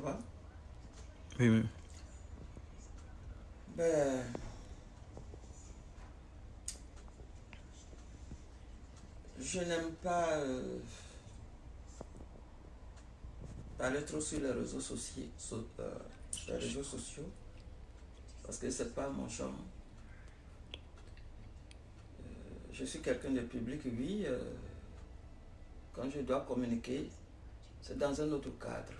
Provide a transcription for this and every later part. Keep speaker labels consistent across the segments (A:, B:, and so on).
A: va?
B: Oui, oui.
A: Ben, je n'aime pas parler trop sur les réseaux sociaux, parce que c'est pas mon genre. Je suis quelqu'un de public, oui. Quand je dois communiquer, c'est dans un autre cadre.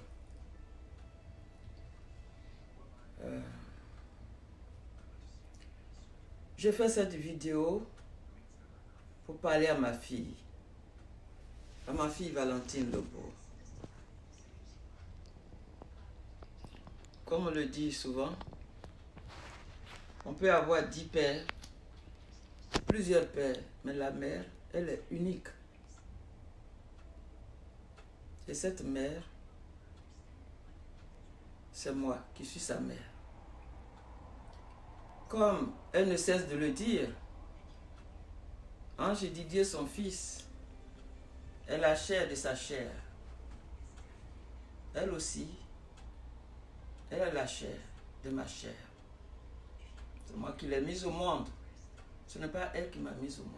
A: J'ai fait cette vidéo pour parler à ma fille Valentine Lebeau. Comme on le dit souvent, on peut avoir 10 pères, plusieurs pères, mais la mère, elle est unique. Et cette mère, c'est moi qui suis sa mère. Comme elle ne cesse de le dire, Ange Didier, son fils, est la chair de sa chair. Elle aussi, elle est la chair de ma chair. C'est moi qui l'ai mise au monde. Ce n'est pas elle qui m'a mise au monde.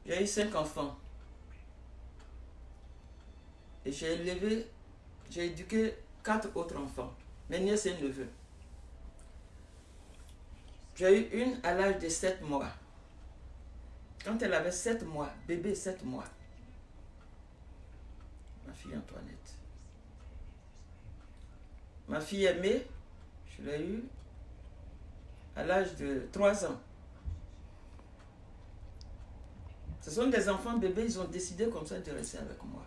A: J'ai eu 5 enfants. Et j'ai éduqué 4 autres enfants, mes nièces et neveux. J'ai eu une à l'âge de 7 mois. Quand elle avait 7 mois, bébé 7 mois. Ma fille Antoinette. Ma fille aimée, je l'ai eue à l'âge de 3 ans. Ce sont des enfants bébés, ils ont décidé comme ça de rester avec moi.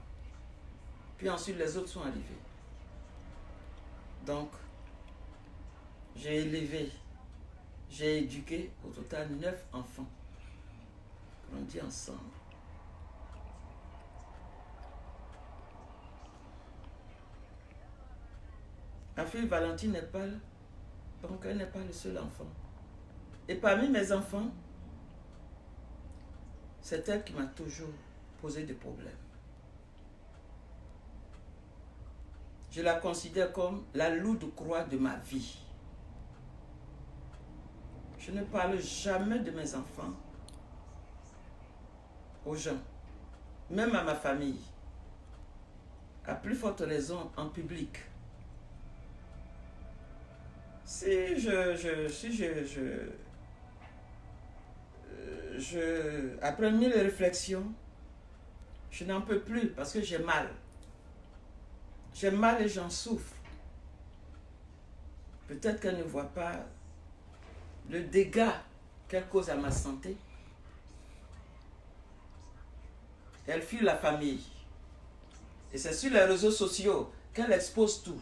A: Puis ensuite, les autres sont arrivés. Donc, j'ai élevé, j'ai éduqué au total 9 enfants. On dit ensemble. Ma fille Valentine n'est pas là, donc elle n'est pas le seul enfant. Et parmi mes enfants, c'est elle qui m'a toujours posé des problèmes. Je la considère comme la lourde croix de ma vie. Je ne parle jamais de mes enfants aux gens, même à ma famille. À plus forte raison en public. Après 1000 réflexions, je n'en peux plus parce que j'ai mal. J'ai mal et j'en souffre. Peut-être qu'elle ne voit pas le dégât qu'elle cause à ma santé. Elle fuit la famille. Et c'est sur les réseaux sociaux qu'elle expose tout.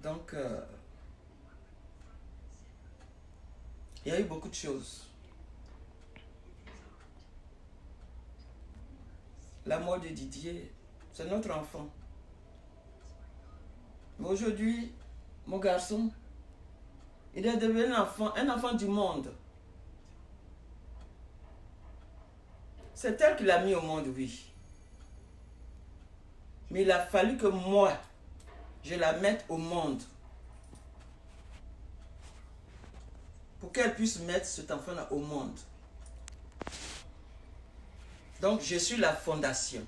A: Donc, il y a eu beaucoup de choses. La mort de Didier, c'est notre enfant. Mais aujourd'hui, mon garçon, il est devenu un enfant du monde. C'est elle qui l'a mis au monde, oui. Mais il a fallu que moi, je la mette au monde. Pour qu'elle puisse mettre cet enfant-là au monde. Donc, je suis la fondation.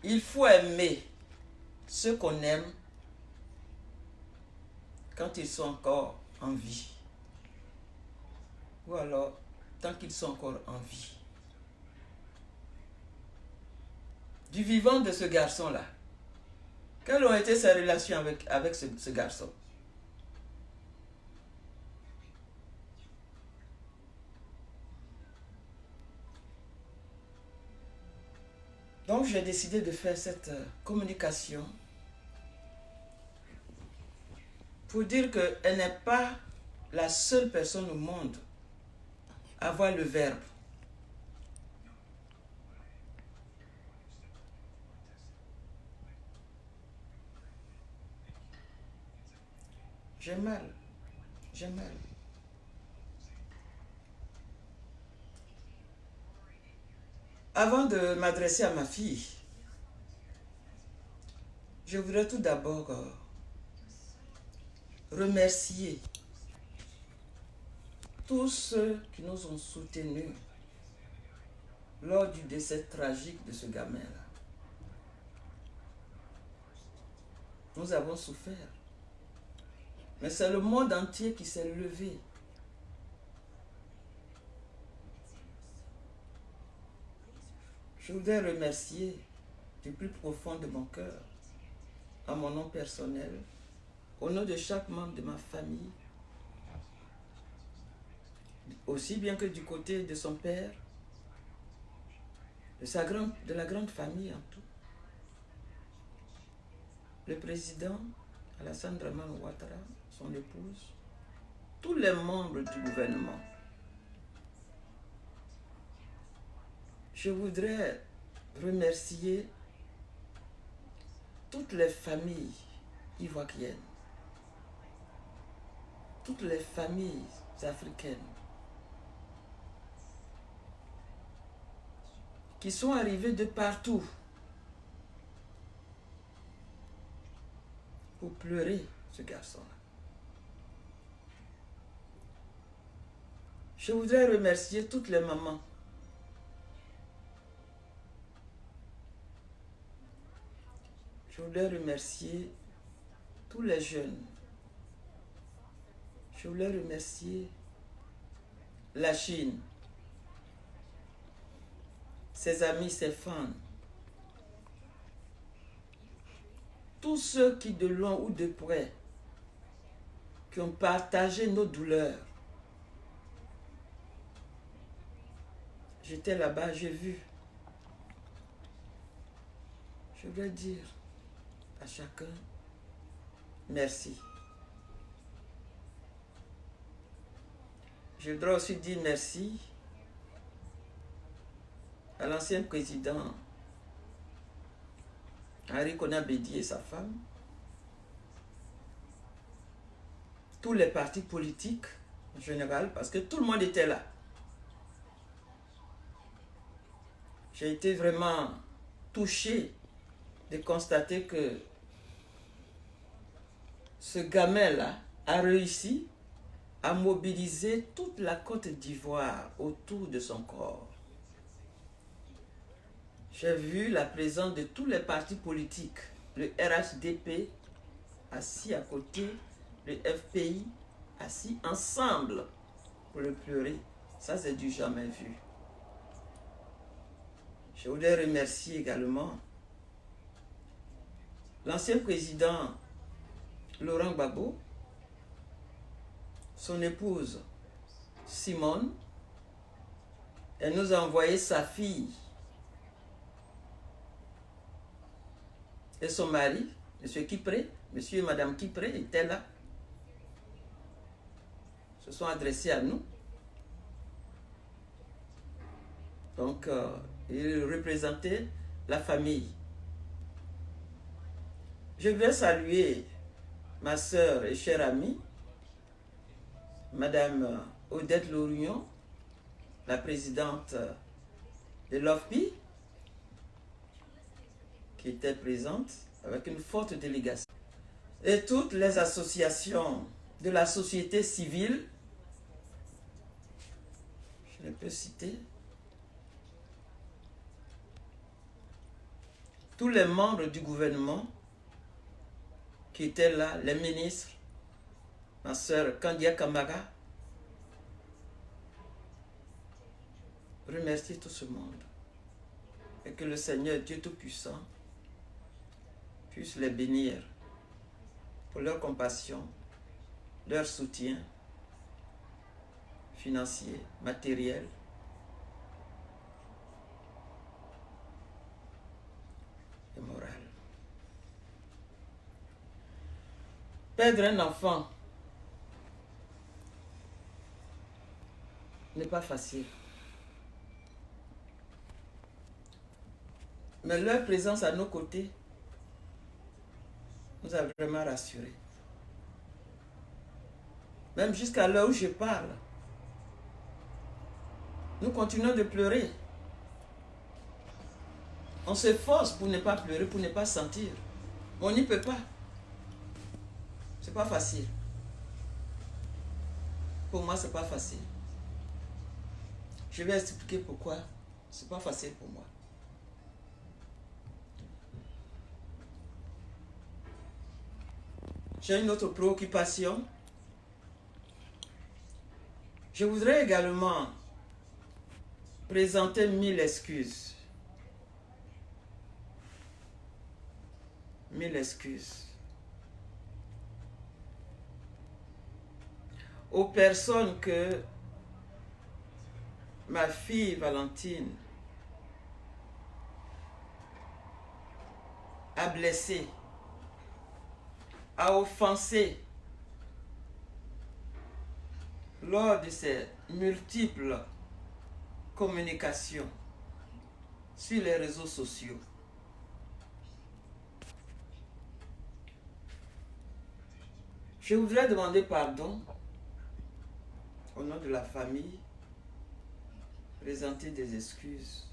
A: Il faut aimer ceux qu'on aime quand ils sont encore en vie. Ou alors, tant qu'ils sont encore en vie. Du vivant de ce garçon-là, quelles ont été ses relations avec ce garçon? Donc, j'ai décidé de faire cette communication pour dire qu'elle n'est pas la seule personne au monde à avoir le verbe. J'ai mal. J'ai mal. Avant de m'adresser à ma fille, je voudrais tout d'abord remercier tous ceux qui nous ont soutenus lors du décès tragique de ce gamin-là. Nous avons souffert. Mais c'est le monde entier qui s'est levé. Je voudrais remercier du plus profond de mon cœur, à mon nom personnel, au nom de chaque membre de ma famille, aussi bien que du côté de son père, de la grande famille en tout. Le président, Alassane Dramane Ouattara, son épouse, tous les membres du gouvernement. Je voudrais remercier toutes les familles ivoiriennes, toutes les familles africaines qui sont arrivées de partout pour pleurer ce garçon-là. Je voudrais remercier toutes les mamans. Je voudrais remercier tous les jeunes. Je voulais remercier la Chine, ses amis, ses fans, tous ceux qui de loin ou de près, qui ont partagé nos douleurs. J'étais là-bas, j'ai vu. Je voudrais dire à chacun, merci. Je voudrais aussi dire merci à l'ancien président Henri Konan Bédié et sa femme, tous les partis politiques en général, parce que tout le monde était là. J'ai été vraiment touché de constater que ce gamin-là a réussi à mobiliser toute la Côte d'Ivoire autour de son corps. J'ai vu la présence de tous les partis politiques, le RHDP assis à côté, le FPI assis ensemble pour le pleurer. Ça, c'est du jamais vu. Je voudrais remercier également l'ancien président Laurent Gbagbo, son épouse Simone. Elle nous a envoyé sa fille et son mari, M. Kipré, monsieur et madame Kipré étaient là, se sont adressés à nous. Donc, ils représentaient la famille. Je vais saluer ma sœur et chère amie, madame Odette Lorignon, la présidente de l'OFPI, qui était présente avec une forte délégation. Et toutes les associations de la société civile, je les peux citer, tous les membres du gouvernement qui étaient là, les ministres, ma sœur Kandia Kamara, remercier tout ce monde. Et que le Seigneur Dieu Tout-Puissant puisse les bénir pour leur compassion, leur soutien financier, matériel. Et moral. Perdre un enfant n'est pas facile. Mais leur présence à nos côtés nous a vraiment rassurés. Même jusqu'à l'heure où je parle. Nous continuons de pleurer. On se force pour ne pas pleurer, pour ne pas sentir. Mais on n'y peut pas. C'est pas facile. Pour moi, c'est pas facile. Je vais expliquer pourquoi c'est pas facile pour moi. J'ai une autre préoccupation. Je voudrais également présenter 1000 excuses. 1000 excuses. Aux personnes que ma fille Valentine a blessées, a offensé lors de ses multiples communications sur les réseaux sociaux. Je voudrais demander pardon au nom de la famille, présenter des excuses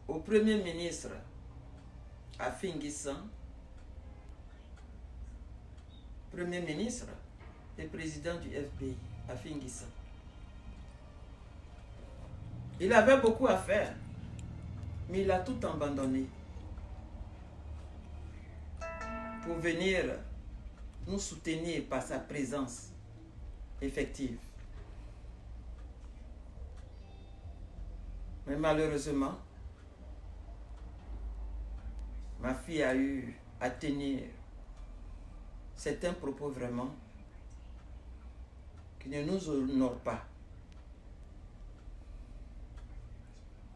A: au Premier ministre Afinguissan, Premier ministre et président du FPI, Afinguissan. Il avait beaucoup à faire, mais il a tout abandonné pour venir nous soutenir par sa présence effective. Mais malheureusement, ma fille a eu à tenir certains propos vraiment qui ne nous honorent pas.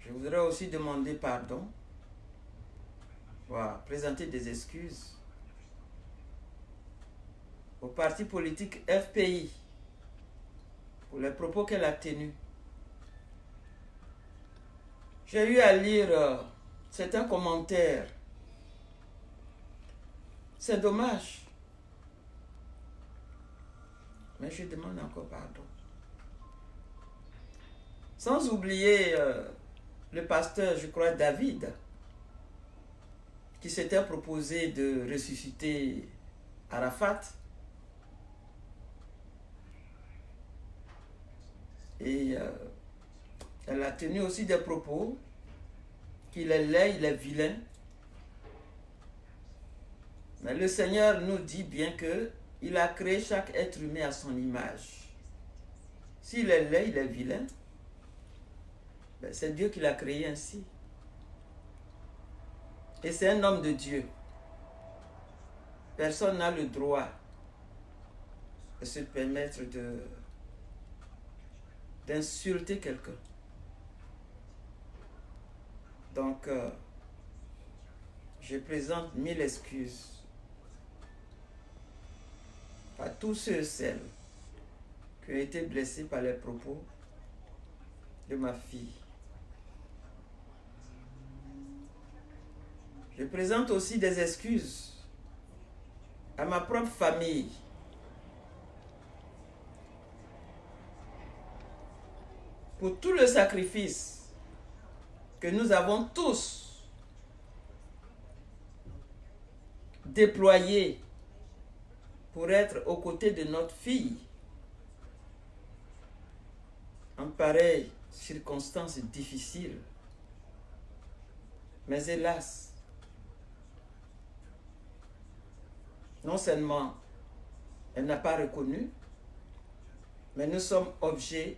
A: Je voudrais aussi demander pardon, présenter des excuses au parti politique FPI pour les propos qu'elle a tenus. J'ai eu à lire certains commentaires. C'est dommage. Mais je demande encore pardon. Sans oublier le pasteur, je crois, David, qui s'était proposé de ressusciter Arafat. Et elle a tenu aussi des propos qu'il est laid, il est vilain. Mais le Seigneur nous dit bien qu'il a créé chaque être humain à son image. S'il est laid, il est vilain, ben c'est Dieu qui l'a créé ainsi. Et c'est un homme de Dieu. Personne n'a le droit de se permettre d'insulter quelqu'un. Donc, je présente 1000 excuses à tous ceux et celles qui ont été blessés par les propos de ma fille. Je présente aussi des excuses à ma propre famille. Pour tout le sacrifice que nous avons tous déployé pour être aux côtés de notre fille en pareille circonstances difficiles. Mais hélas, non seulement elle n'a pas reconnu, mais nous sommes objets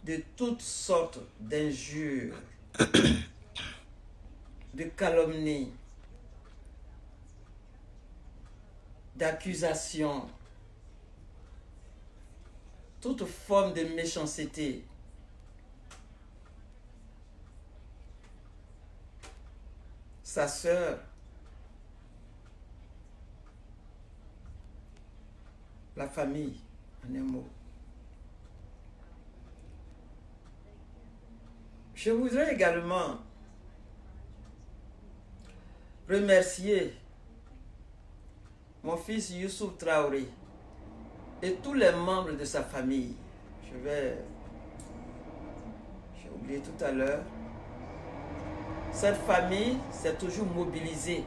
A: de toutes sortes d'injures, de calomnies, d'accusations, toute forme de méchanceté. Sa sœur, la famille, en un mot. Je voudrais également remercier mon fils Youssouf Traoré, et tous les membres de sa famille. J'ai oublié tout à l'heure. Cette famille s'est toujours mobilisée.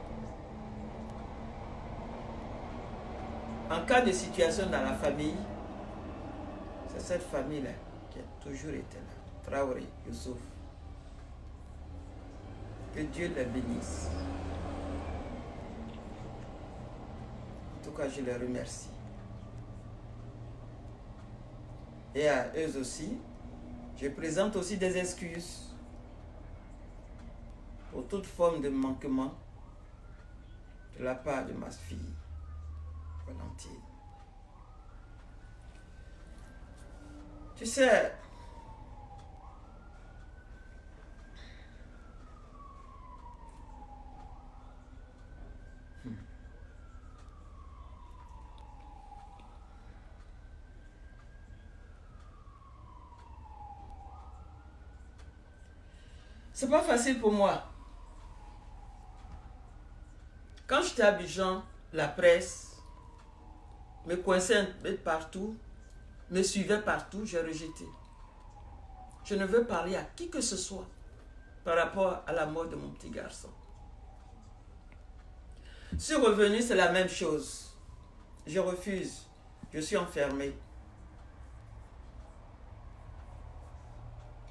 A: En cas de situation dans la famille, c'est cette famille-là qui a toujours été là. Traoré, Youssouf. Que Dieu les bénisse. En tout cas, je les remercie. Et à eux aussi, je présente aussi des excuses pour toute forme de manquement de la part de ma fille, Valentine. Tu sais, c'est pas facile pour moi. Quand j'étais à Abidjan, la presse me coinçait un peu partout, me suivait partout, j'ai rejeté. Je ne veux parler à qui que ce soit par rapport à la mort de mon petit garçon. Je suis revenu, c'est la même chose. Je refuse. Je suis enfermé.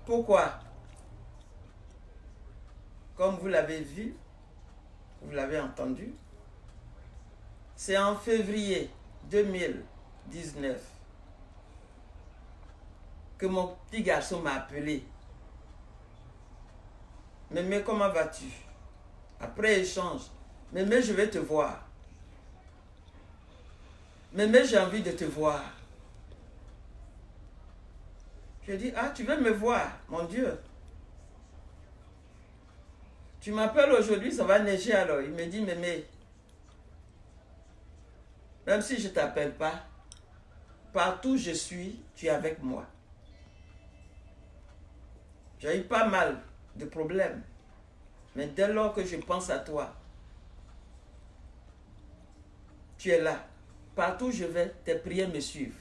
A: Pourquoi? Comme vous l'avez vu, vous l'avez entendu, c'est en février 2019 que mon petit garçon m'a appelé. Mémé, comment vas-tu? Après échange, Mémé, je vais te voir. Mémé, j'ai envie de te voir. Je dis, ah, tu veux me voir, mon Dieu. Tu m'appelles aujourd'hui, ça va neiger alors. Il me dit, Mémé, même si je ne t'appelle pas, partout où je suis, tu es avec moi. J'ai eu pas mal de problèmes. Mais dès lors que je pense à toi, tu es là. Partout où je vais, tes prières me suivent.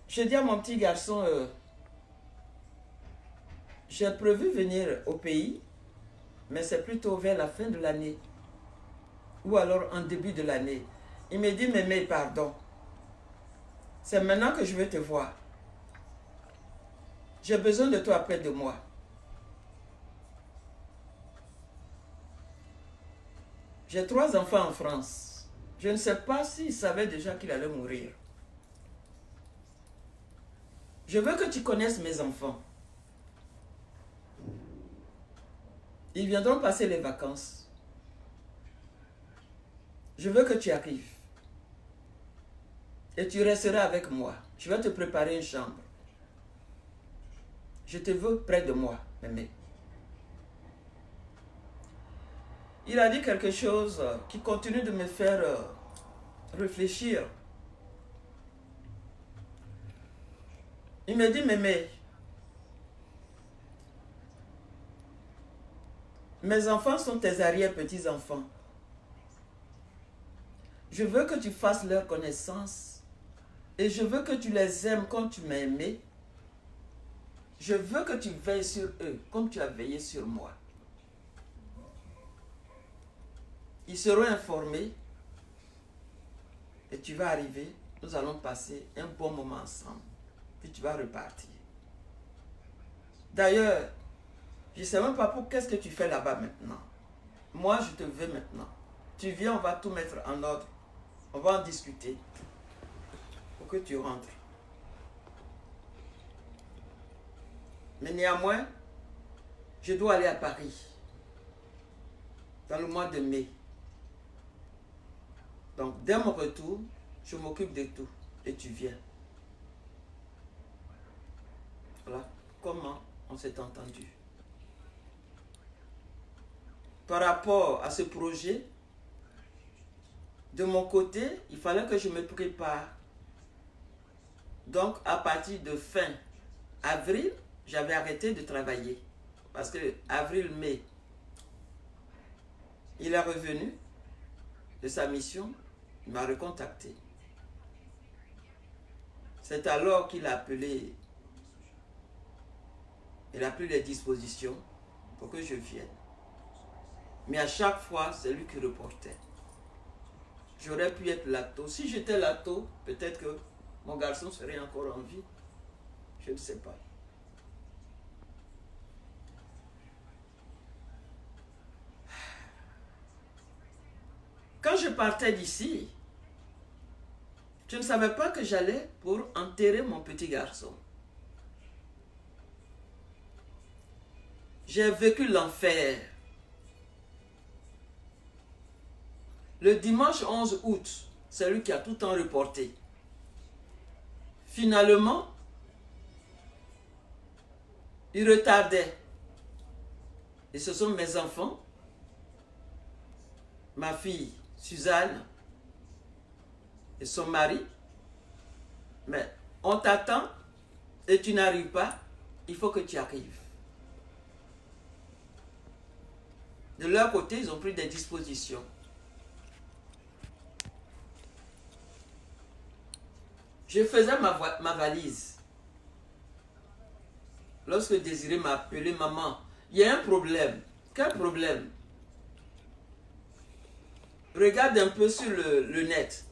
A: Je dis à mon petit garçon, j'ai prévu venir au pays, mais c'est plutôt vers la fin de l'année. Ou alors en début de l'année. Il me dit, Mémé, pardon. C'est maintenant que je veux te voir. J'ai besoin de toi près de moi. J'ai 3 enfants en France. Je ne sais pas s'il savait déjà qu'il allait mourir. Je veux que tu connaisses mes enfants. Ils viendront passer les vacances. Je veux que tu arrives. Et tu resteras avec moi. Je vais te préparer une chambre. Je te veux près de moi, Mémé. Il a dit quelque chose qui continue de me faire réfléchir. Il me dit, Mémé, mes enfants sont tes arrière-petits-enfants. Je veux que tu fasses leur connaissance et je veux que tu les aimes comme tu m'as aimé. Je veux que tu veilles sur eux comme tu as veillé sur moi. Ils seront informés et tu vas arriver. Nous allons passer un bon moment ensemble. Puis tu vas repartir. D'ailleurs, je ne sais même pas pour qu'est-ce que tu fais là-bas maintenant. Moi, je te veux maintenant. Tu viens, on va tout mettre en ordre. On va en discuter pour que tu rentres. Mais néanmoins, je dois aller à Paris dans le mois de mai. Donc, dès mon retour, je m'occupe de tout et tu viens. Voilà comment on s'est entendu. Par rapport à ce projet, de mon côté, il fallait que je me prépare. Donc, à partir de fin avril, j'avais arrêté de travailler. Parce que avril-mai, il est revenu de sa mission. Il m'a recontacté. C'est alors qu'il a appelé. Il a pris les dispositions pour que je vienne. Mais à chaque fois, c'est lui qui reportait. J'aurais pu être lacto. Si j'étais lacto, peut-être que mon garçon serait encore en vie. Je ne sais pas. Quand je partais d'ici, je ne savais pas que j'allais pour enterrer mon petit garçon. J'ai vécu l'enfer. Le dimanche 11 août, c'est lui qui a tout le temps reporté. Finalement, il retardait. Et ce sont mes enfants, ma fille Suzanne et son mari. Mais on t'attend et tu n'arrives pas, il faut que tu arrives. De leur côté, ils ont pris des dispositions. Je faisais ma valise. Lorsque Désiré m'a appelé, maman, il y a un problème. Quel problème? Regarde un peu sur le net.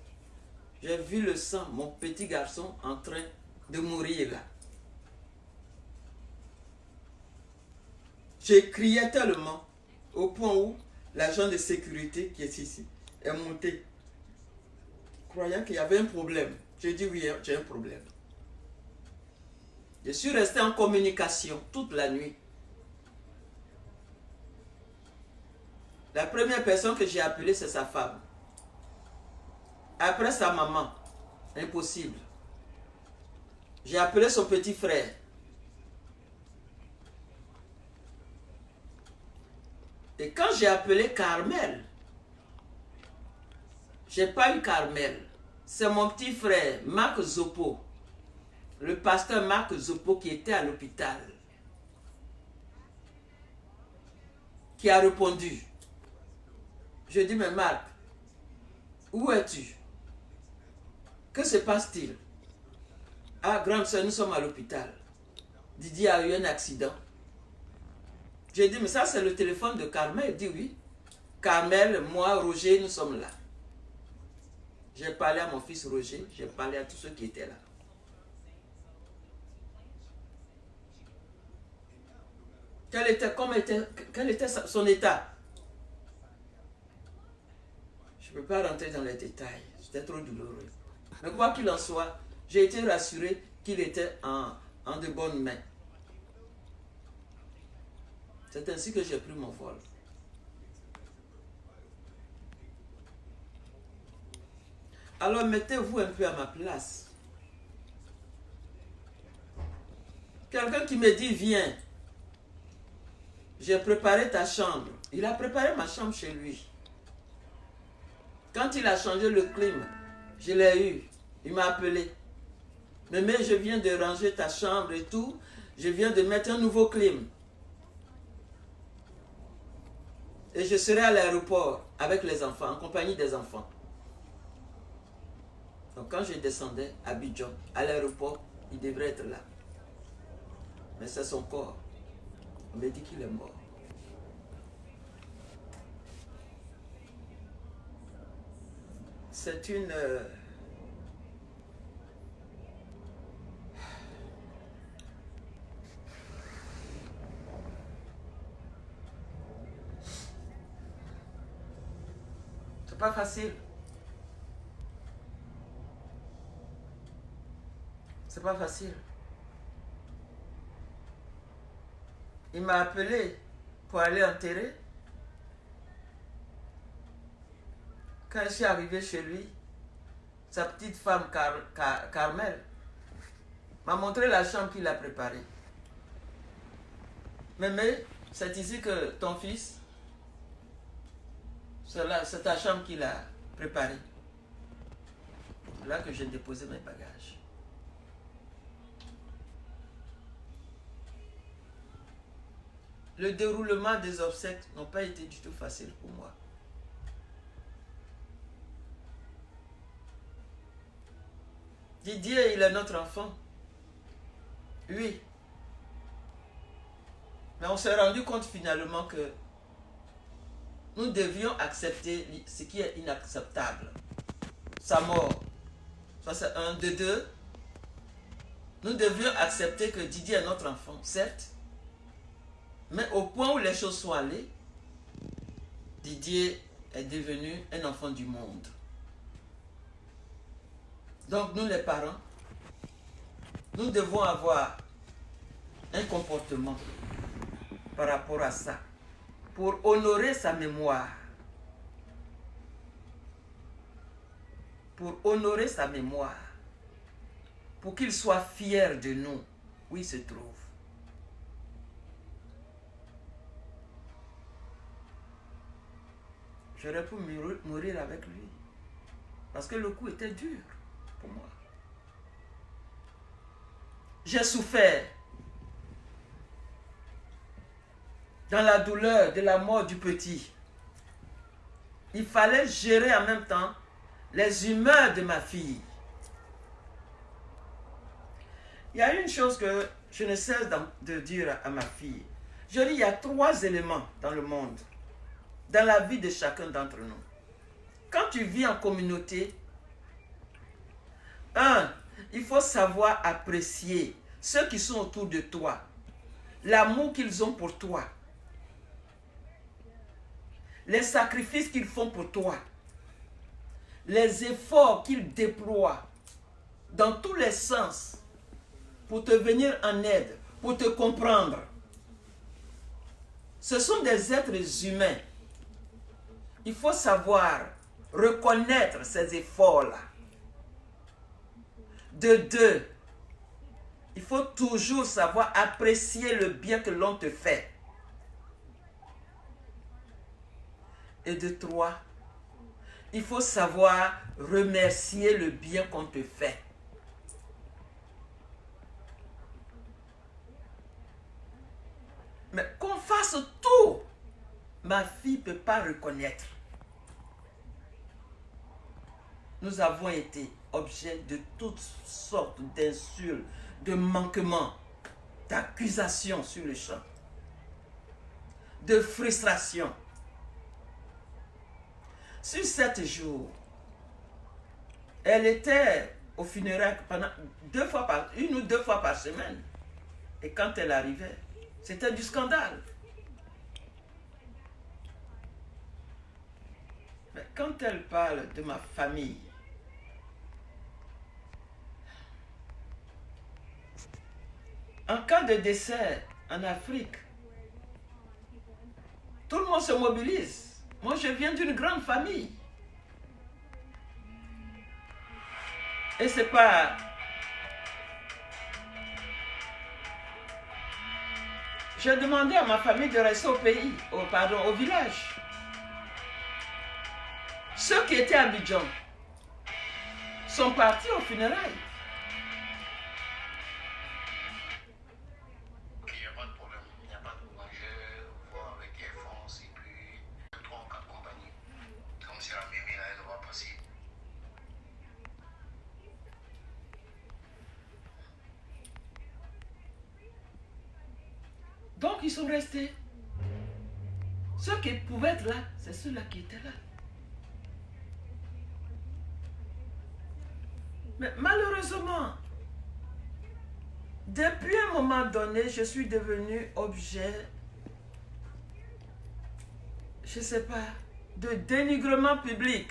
A: J'ai vu le sang, mon petit garçon en train de mourir là. J'ai crié tellement au point où l'agent de sécurité qui est ici est monté, croyant qu'il y avait un problème. J'ai dit oui, j'ai un problème. Je suis resté en communication toute la nuit. La première personne que j'ai appelée, c'est sa femme. Après sa maman. Impossible. J'ai appelé son petit frère. Et quand j'ai appelé Carmel, j'ai pas eu Carmel. C'est mon petit frère, Marc Zopo. Le pasteur Marc Zopo qui était à l'hôpital. Qui a répondu. Je dis, mais Marc, où es-tu? Que se passe-t-il? Ah, grande soeur, nous sommes à l'hôpital. Didier a eu un accident. J'ai dit, mais ça c'est le téléphone de Carmel. Il dit oui. Carmel, moi, Roger, nous sommes là. J'ai parlé à mon fils Roger, j'ai parlé à tous ceux qui étaient là. Quel était son état? Je ne peux pas rentrer dans les détails, c'était trop douloureux. Mais quoi qu'il en soit, j'ai été rassuré qu'il était en de bonnes mains. C'est ainsi que j'ai pris mon vol. Alors mettez-vous un peu à ma place. Quelqu'un qui me dit viens, j'ai préparé ta chambre. Il a préparé ma chambre chez lui. Quand il a changé le clim, je l'ai eu. Il m'a appelé. Mais je viens de ranger ta chambre et tout. Je viens de mettre un nouveau clim. Et je serai à l'aéroport avec les enfants, en compagnie des enfants. Donc quand je descendais à Abidjan, à l'aéroport, il devrait être là. Mais c'est son corps. On me dit qu'il est mort. C'est une... C'est pas facile. C'est pas facile. Il m'a appelé pour aller enterrer. Quand je suis arrivé chez lui, sa petite femme Carmel m'a montré la chambre qu'il a préparée. Mais c'est ici que ton fils, c'est ta chambre qu'il a préparée. C'est là que j'ai déposé mes bagages. Le déroulement des obsèques n'a pas été du tout facile pour moi. Didier, il est notre enfant. Oui. Mais on s'est rendu compte finalement que nous devions accepter ce qui est inacceptable. Sa mort. Ça c'est un. De deux, nous devions accepter que Didier est notre enfant, certes. Mais au point où les choses sont allées, Didier est devenu un enfant du monde. Donc nous les parents, nous devons avoir un comportement par rapport à ça, pour honorer sa mémoire. Pour honorer sa mémoire. Pour qu'il soit fier de nous, où il se trouve. J'aurais pu mourir avec lui. Parce que le coup était dur pour moi. J'ai souffert dans la douleur de la mort du petit. Il fallait gérer en même temps les humeurs de ma fille. Il y a une chose que je ne cesse de dire à ma fille. Je dis, il y a 3 éléments dans le monde, dans la vie de chacun d'entre nous. Quand tu vis en communauté, 1, il faut savoir apprécier ceux qui sont autour de toi, l'amour qu'ils ont pour toi, les sacrifices qu'ils font pour toi, les efforts qu'ils déploient dans tous les sens pour te venir en aide, pour te comprendre. Ce sont des êtres humains. Il faut savoir reconnaître ces efforts-là. De 2, il faut toujours savoir apprécier le bien que l'on te fait. Et de 3, il faut savoir remercier le bien qu'on te fait. Mais qu'on fasse tout, ma fille ne peut pas reconnaître. Nous avons été objet de toutes sortes d'insultes, de manquements, d'accusations sur le champ, de frustration. Sur 7 jours, elle était au funérailles pendant 1 ou 2 fois par semaine. Et quand elle arrivait, c'était du scandale. Mais quand elle parle de ma famille, en cas de décès en Afrique, tout le monde se mobilise. Moi, je viens d'une grande famille. Et c'est pas... J'ai demandé à ma famille de rester au pays, au village. Ceux qui étaient à Abidjan sont partis aux funérailles.
C: Ok, il n'y a pas de problème. Il n'y a pas de problème. Je vois avec Air France et puis 3 ou 4 compagnies. Comme si la mémé là, elle va passer.
A: Donc ils sont restés. Ceux qui pouvaient être là, c'est ceux-là qui étaient là. Mais malheureusement, depuis un moment donné, je suis devenu objet, je ne sais pas, de dénigrement public.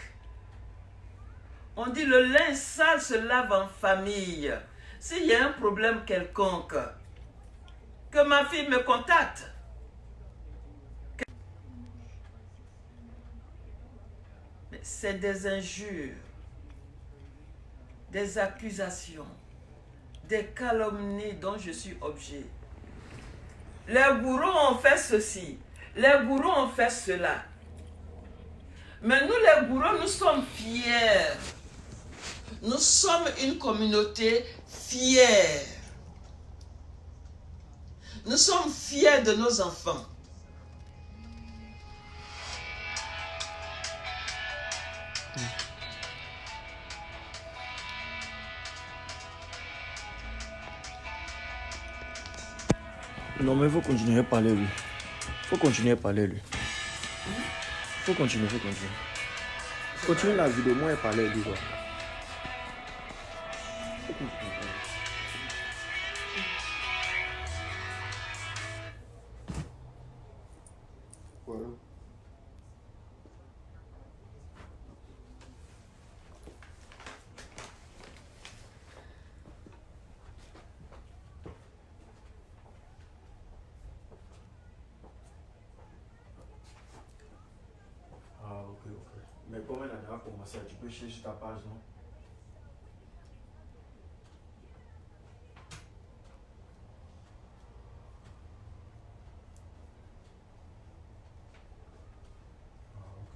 A: On dit le linge sale se lave en famille. S'il y a un problème quelconque, que ma fille me contacte. Mais c'est des injures, des accusations, des calomnies dont je suis objet. Les gourous ont fait ceci, les gourous ont fait cela. Mais nous les gourous, nous sommes fiers. Nous sommes une communauté fière. Nous sommes fiers de nos enfants.
B: Non, mais il faut continuer à parler, lui. Faut continuer à parler, lui. Faut continuer. Continue la vidéo, moi, et parler, lui, quoi. Faut continuer. Voilà. Ah, ok. Mais comme elle a déjà commencé, tu peux chercher sur ta page, non? Ah, ok.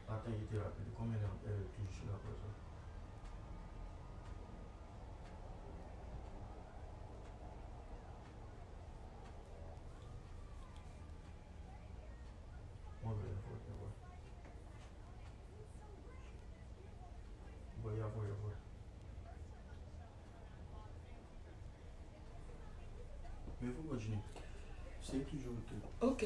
B: Attends, il était rappelé. Combien elle est toujours sur la page? Moi, je vais voir. Voyons. Mais il faut continuer. C'est toujours le truc.
A: Ok.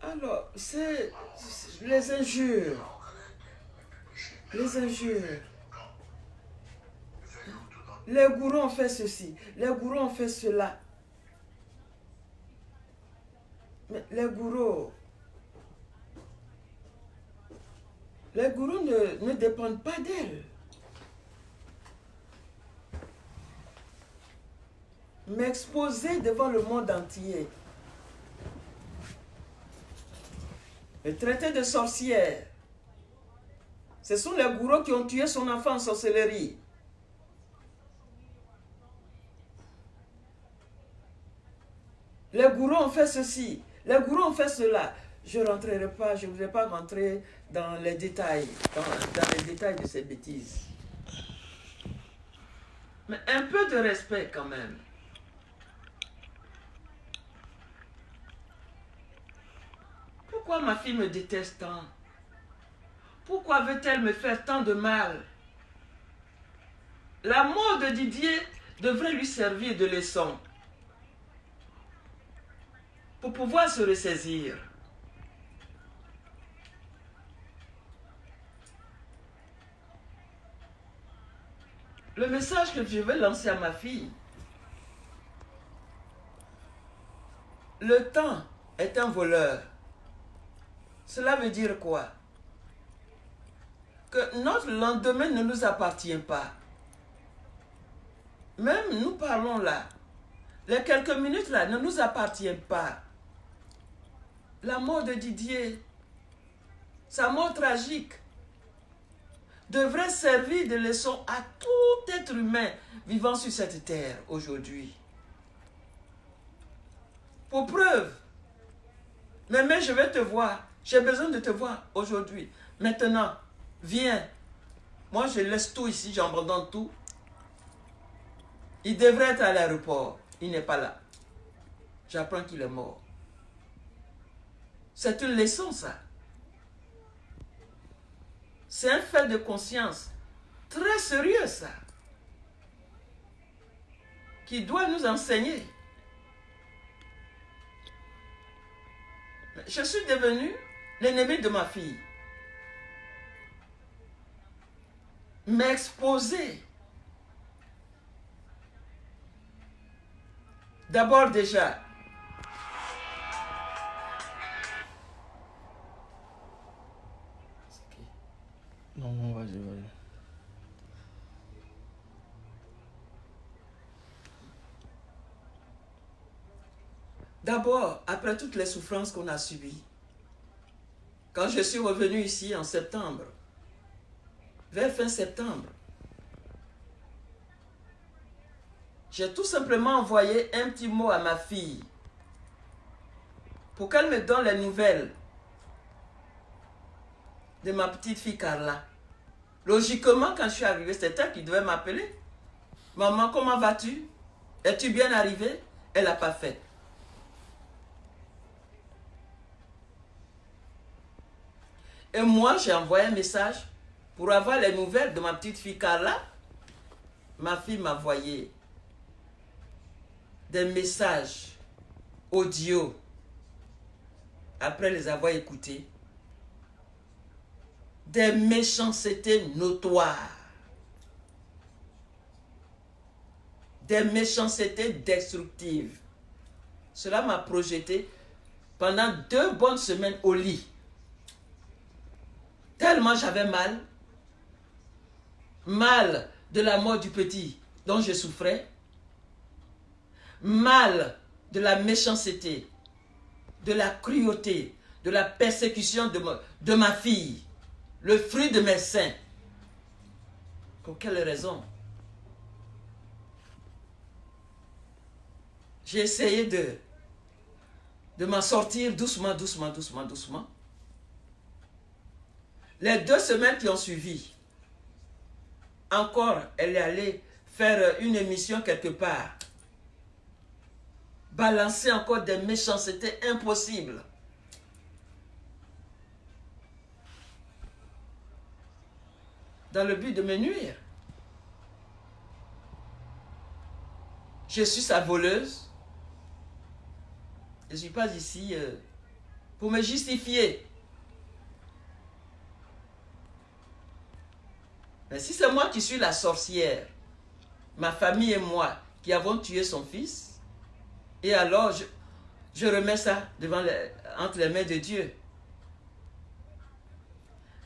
A: Alors, c'est les injures. Les gourous ont fait ceci, les gourous ont fait cela. Mais les gourous ne dépendent pas d'elle. M'exposer devant le monde entier. Me traiter de sorcière. Ce sont les gourous qui ont tué son enfant en sorcellerie. Les gourous ont fait ceci, les gourous ont fait cela. Je ne rentrerai pas, je ne voudrais pas rentrer dans les détails, dans les détails de ces bêtises. Mais un peu de respect quand même. Pourquoi ma fille me déteste tant? Pourquoi veut-elle me faire tant de mal? La mort de Didier devrait lui servir de leçon pour pouvoir se ressaisir. Le message que je vais lancer à ma fille: le temps est un voleur. Cela veut dire quoi? Que notre lendemain ne nous appartient pas. Même nous parlons là, les quelques minutes là ne nous appartiennent pas. La mort de Didier, sa mort tragique, devrait servir de leçon à tout être humain vivant sur cette terre aujourd'hui. Pour preuve, mais je vais te voir, j'ai besoin de te voir aujourd'hui. Maintenant, viens. Moi, je laisse tout ici, j'abandonne tout. Il devrait être à l'aéroport, il n'est pas là. J'apprends qu'il est mort. C'est une leçon, ça. C'est un fait de conscience très sérieux, ça, qui doit nous enseigner. Je suis devenu l'ennemi de ma fille. M'exposer. D'abord déjà,
B: Non, vas-y.
A: d'abord, après toutes les souffrances qu'on a subies, quand je suis revenu ici en septembre, vers fin septembre, j'ai tout simplement envoyé un petit mot à ma fille pour qu'elle me donne les nouvelles de ma petite fille Carla. Logiquement, quand je suis arrivée, c'était elle qui devait m'appeler. Maman, comment vas-tu? Es-tu bien arrivée? Elle n'a pas fait. Et moi, j'ai envoyé un message pour avoir les nouvelles de ma petite fille Carla. Ma fille m'a envoyé des messages audio après les avoir écoutés. Des méchancetés notoires. Des méchancetés destructives. Cela m'a projeté pendant 2 bonnes semaines au lit. Tellement j'avais mal. Mal de la mort du petit dont je souffrais. Mal de la méchanceté, de la cruauté, de la persécution de ma fille. Le fruit de mes seins. Pour quelle raison? J'ai essayé de m'en sortir doucement. Les 2 semaines qui ont suivi, encore, elle est allée faire une émission quelque part. Balancer encore des méchancetés impossibles. Dans le but de me nuire. Je suis sa voleuse. Je ne suis pas ici pour me justifier. Mais si c'est moi qui suis la sorcière, ma famille et moi qui avons tué son fils, et alors je remets ça entre les mains de Dieu.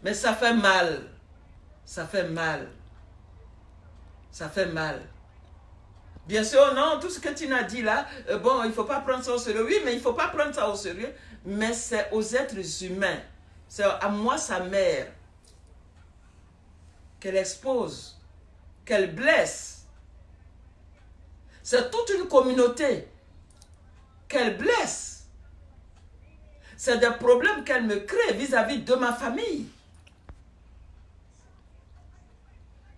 A: Mais ça fait mal. Ça fait mal. Ça fait mal. Bien sûr, non, tout ce que tu m'as dit là, bon, il ne faut pas prendre ça au sérieux. Oui, mais il ne faut pas prendre ça au sérieux. Mais c'est aux êtres humains. C'est à moi, sa mère, qu'elle expose, qu'elle blesse. C'est toute une communauté qu'elle blesse. C'est des problèmes qu'elle me crée vis-à-vis de ma famille.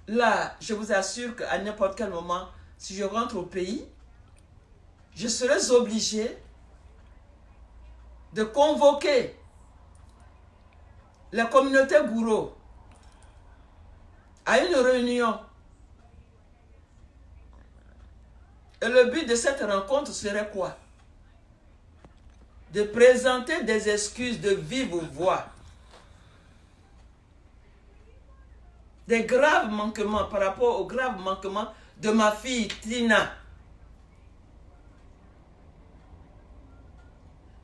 A: Là, je vous assure qu'à n'importe quel moment, si je rentre au pays, je serai obligé de convoquer la communauté Gouro à une réunion. Et le but de cette rencontre serait quoi? De présenter des excuses de vive voix. Des graves manquements par rapport aux graves manquements de ma fille Tina.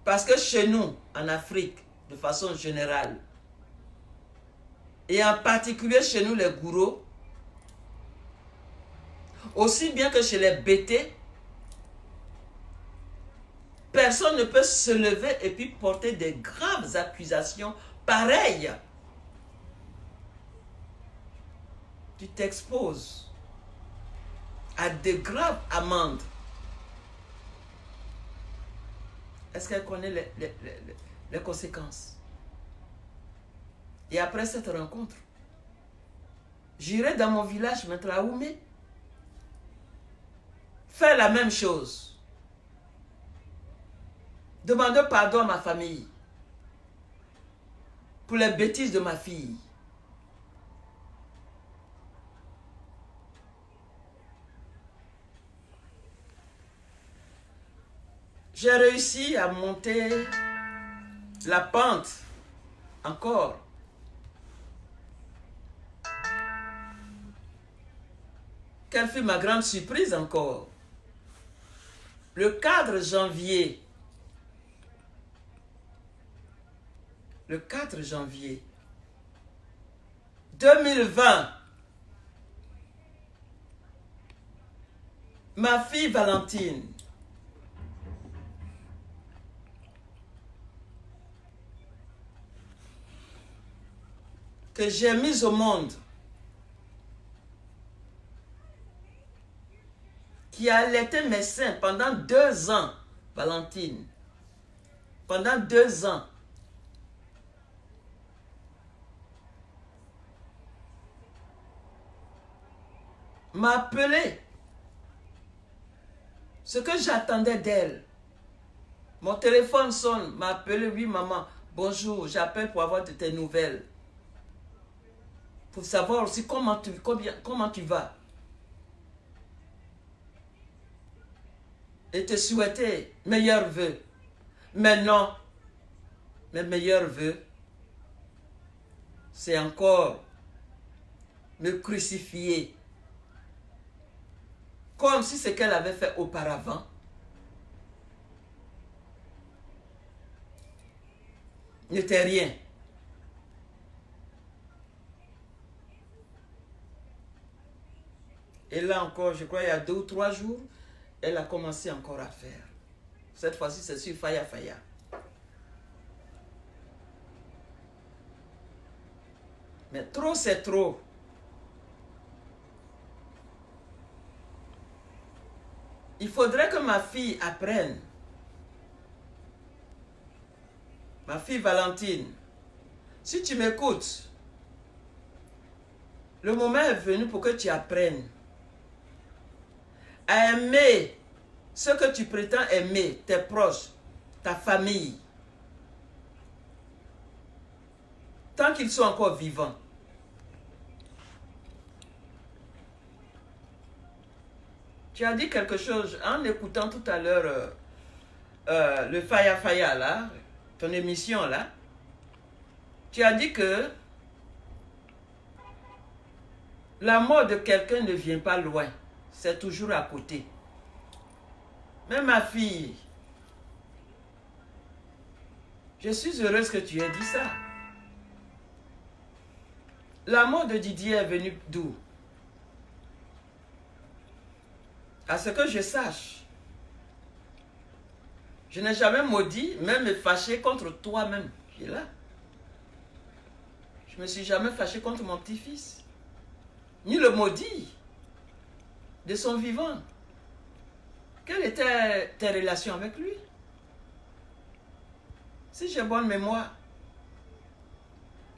A: Parce que chez nous, en Afrique, de façon générale, et en particulier chez nous les Gouro, aussi bien que chez les Bété, personne ne peut se lever et puis porter des graves accusations pareilles. Tu t'exposes à de graves amendes. Est-ce qu'elle connaît les conséquences? Et après cette rencontre, j'irai dans mon village, Mentraoumé, faire la même chose. Demander pardon à ma famille pour les bêtises de ma fille. J'ai réussi à monter la pente encore. Quelle fut ma grande surprise encore? Le 4 janvier, le 4 janvier 2020, ma fille Valentine, que j'ai mise au monde, qui a allaité mes seins pendant 2 ans, Valentine, pendant 2 ans. M'a appelé. Ce que j'attendais d'elle. Mon téléphone sonne, m'a appelé, oui maman, Bonjour, j'appelle pour avoir de tes nouvelles. Pour savoir aussi comment tu vas. Et te souhaiter meilleurs vœux. Mais non, mes meilleurs vœux, c'est encore me crucifier. Comme si ce qu'elle avait fait auparavant n'était rien. Et là encore, je crois il y a 2 ou 3 jours, elle a commencé encore à faire. Cette fois-ci, c'est sur Faya Faya. Mais trop, c'est trop. Il faudrait que ma fille apprenne. Ma fille Valentine, si tu m'écoutes, le moment est venu pour que tu apprennes à aimer ce que tu prétends aimer, tes proches, ta famille, tant qu'ils sont encore vivants. Tu as dit quelque chose en écoutant tout à l'heure le Faya Faya là, ton émission là. Tu as dit que la mort de quelqu'un ne vient pas loin, c'est toujours à côté. Mais ma fille, je suis heureuse que tu aies dit ça. La mort de Didier est venue d'où? À ce que je sache, je n'ai jamais maudit, même fâché contre toi-même qui est là. Je ne me suis jamais fâché contre mon petit-fils, ni le maudit de son vivant. Quelle était tes relations avec lui? Si j'ai bonne mémoire,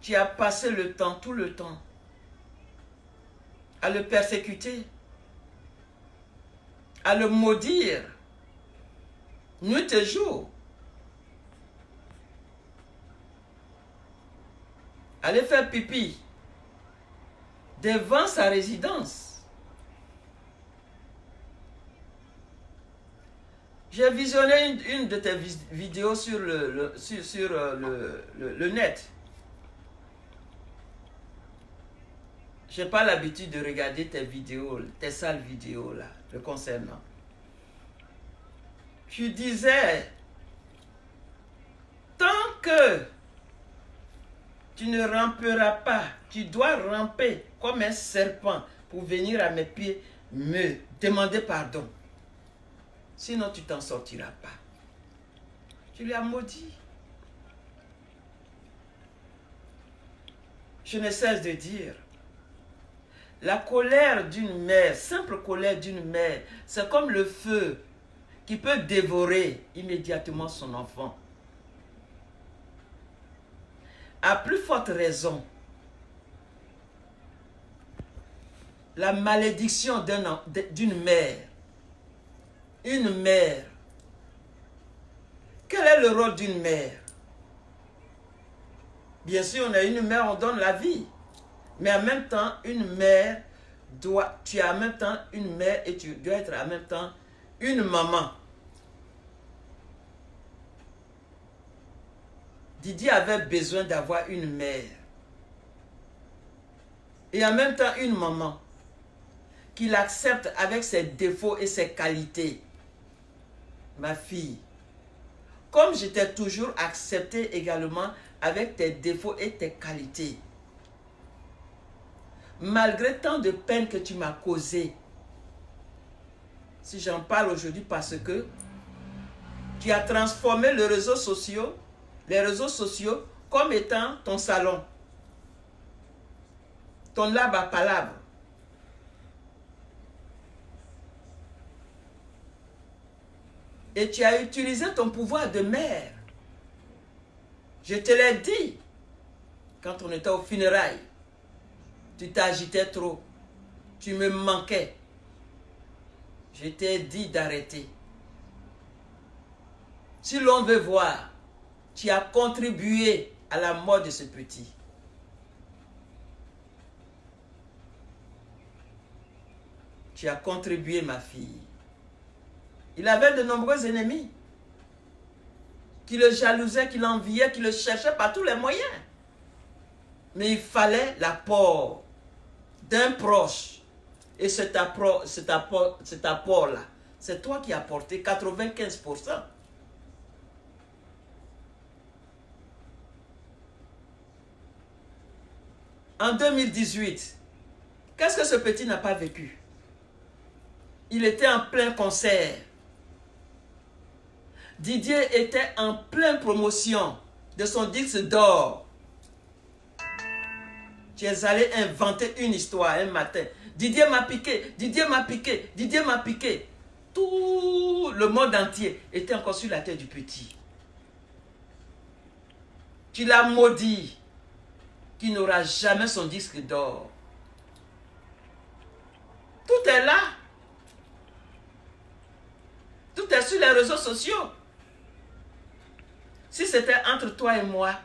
A: tu as passé le temps, tout le temps, à le persécuter, à le maudire, nuit et jour, aller faire pipi devant sa résidence. J'ai visionné une de tes vidéos sur le net. Je n'ai pas l'habitude de regarder tes vidéos, tes sales vidéos là, le concernant. Tu disais, tant que tu ne ramperas pas, tu dois ramper comme un serpent pour venir à mes pieds me demander pardon. Sinon, tu t'en sortiras pas. Tu lui as maudit. Je ne cesse de dire, la colère d'une mère, simple colère d'une mère, c'est comme le feu qui peut dévorer immédiatement son enfant. À plus forte raison, la malédiction d'une mère. Une mère. Quel est le rôle d'une mère? Bien sûr, on a une mère, on donne la vie. Mais en même temps, une mère tu es en même temps une mère et tu dois être en même temps une maman. Didier avait besoin d'avoir une mère. Et en même temps une maman. Qu'il accepte avec ses défauts et ses qualités. Ma fille, comme je t'ai toujours accepté également avec tes défauts et tes qualités, malgré tant de peine que tu m'as causé, si j'en parle aujourd'hui parce que tu as transformé les réseaux sociaux comme étant ton salon, ton lab à palabre. Et tu as utilisé ton pouvoir de mère. Je te l'ai dit quand on était aux funérailles. Tu t'agitais trop. Tu me manquais. Je t'ai dit d'arrêter. Si l'on veut voir Tu as contribué à la mort de ce petit. Tu as contribué, ma fille. Il avait de nombreux ennemis qui le jalousaient, qui l'enviaient, qui le cherchaient par tous les moyens. Mais il fallait l'apport d'un proche. Et cet apport-là, c'est toi qui as apporté 95%. En 2018, qu'est-ce que ce petit n'a pas vécu? Il était en plein concert. Didier était en pleine promotion de son disque d'or. Tu es allé inventer une histoire un matin. Didier m'a piqué, Didier m'a piqué, Didier m'a piqué. Tout le monde entier était encore sur la tête du petit. Tu l'as maudit qu'il n'aura jamais son disque d'or. Tout est là. Tout est sur les réseaux sociaux. Si c'était entre toi et moi,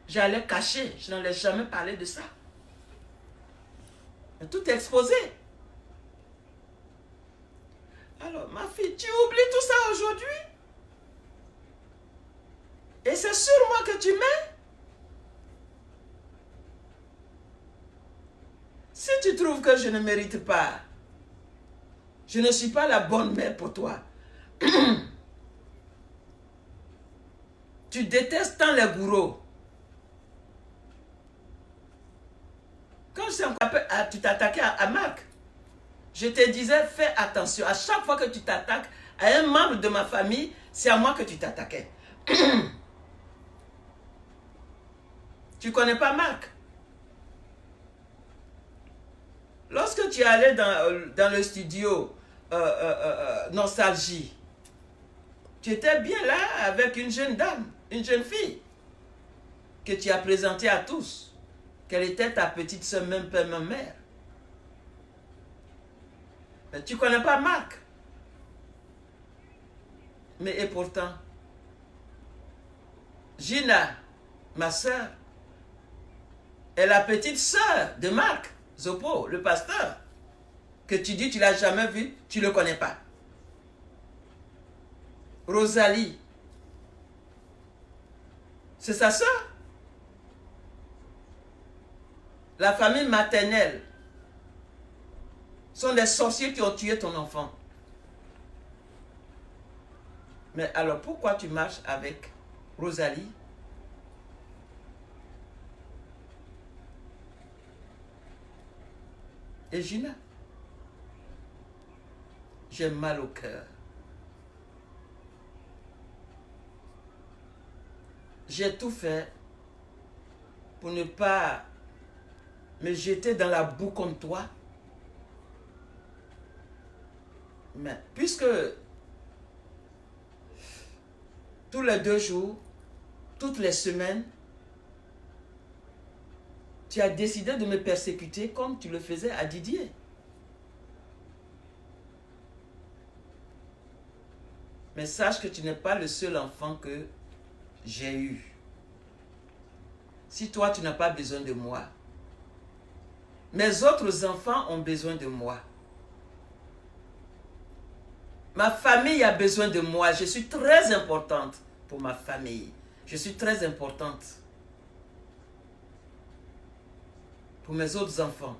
A: j'allais cacher. Je n'allais jamais parler de ça. Mais tout est exposé. Alors, ma fille, tu oublies tout ça aujourd'hui? Et c'est sur moi que tu mets? Si tu trouves que je ne mérite pas, je ne suis pas la bonne mère pour toi. Tu détestes tant les bourreaux. Quand tu t'attaquais à Marc, je te disais, fais attention. À chaque fois que tu t'attaques à un membre de ma famille, c'est à moi que tu t'attaquais. Tu ne connais pas Marc? Lorsque tu es allé dans le studio Nostalgie, tu étais bien là avec une jeune dame, une jeune fille, que tu as présentée à tous, qu'elle était ta petite soeur, même père, même mère. Mais tu ne connais pas Marc. Mais et pourtant, Gina, ma soeur, est la petite soeur de Marc Zopo, le pasteur, que tu dis tu ne l'as jamais vu, tu ne le connais pas. Rosalie, c'est sa soeur. La famille maternelle sont des sorciers qui ont tué ton enfant. Mais alors pourquoi tu marches avec Rosalie? Et Gina, j'ai mal au cœur. J'ai tout fait pour ne pas me jeter dans la boue comme toi. Mais puisque tous les 2 jours, toutes les semaines, tu as décidé de me persécuter comme tu le faisais à Didier. Mais sache que tu n'es pas le seul enfant que j'ai eu. Si toi, tu n'as pas besoin de moi, mes autres enfants ont besoin de moi. Ma famille a besoin de moi. Je suis très importante pour ma famille. Je suis très importante pour mes autres enfants.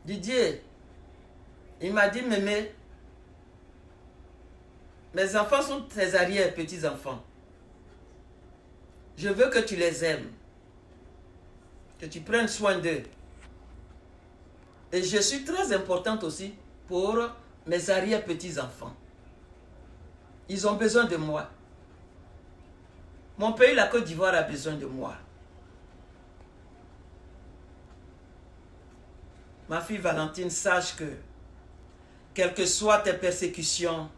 A: Didier, il m'a dit, Mémé, mes enfants sont tes arrière-petits-enfants. Je veux que tu les aimes, que tu prennes soin d'eux. Et je suis très importante aussi pour mes arrière-petits-enfants. Ils ont besoin de moi. Mon pays, la Côte d'Ivoire, a besoin de moi. Ma fille Valentine, sache que, quelles que soient tes persécutions,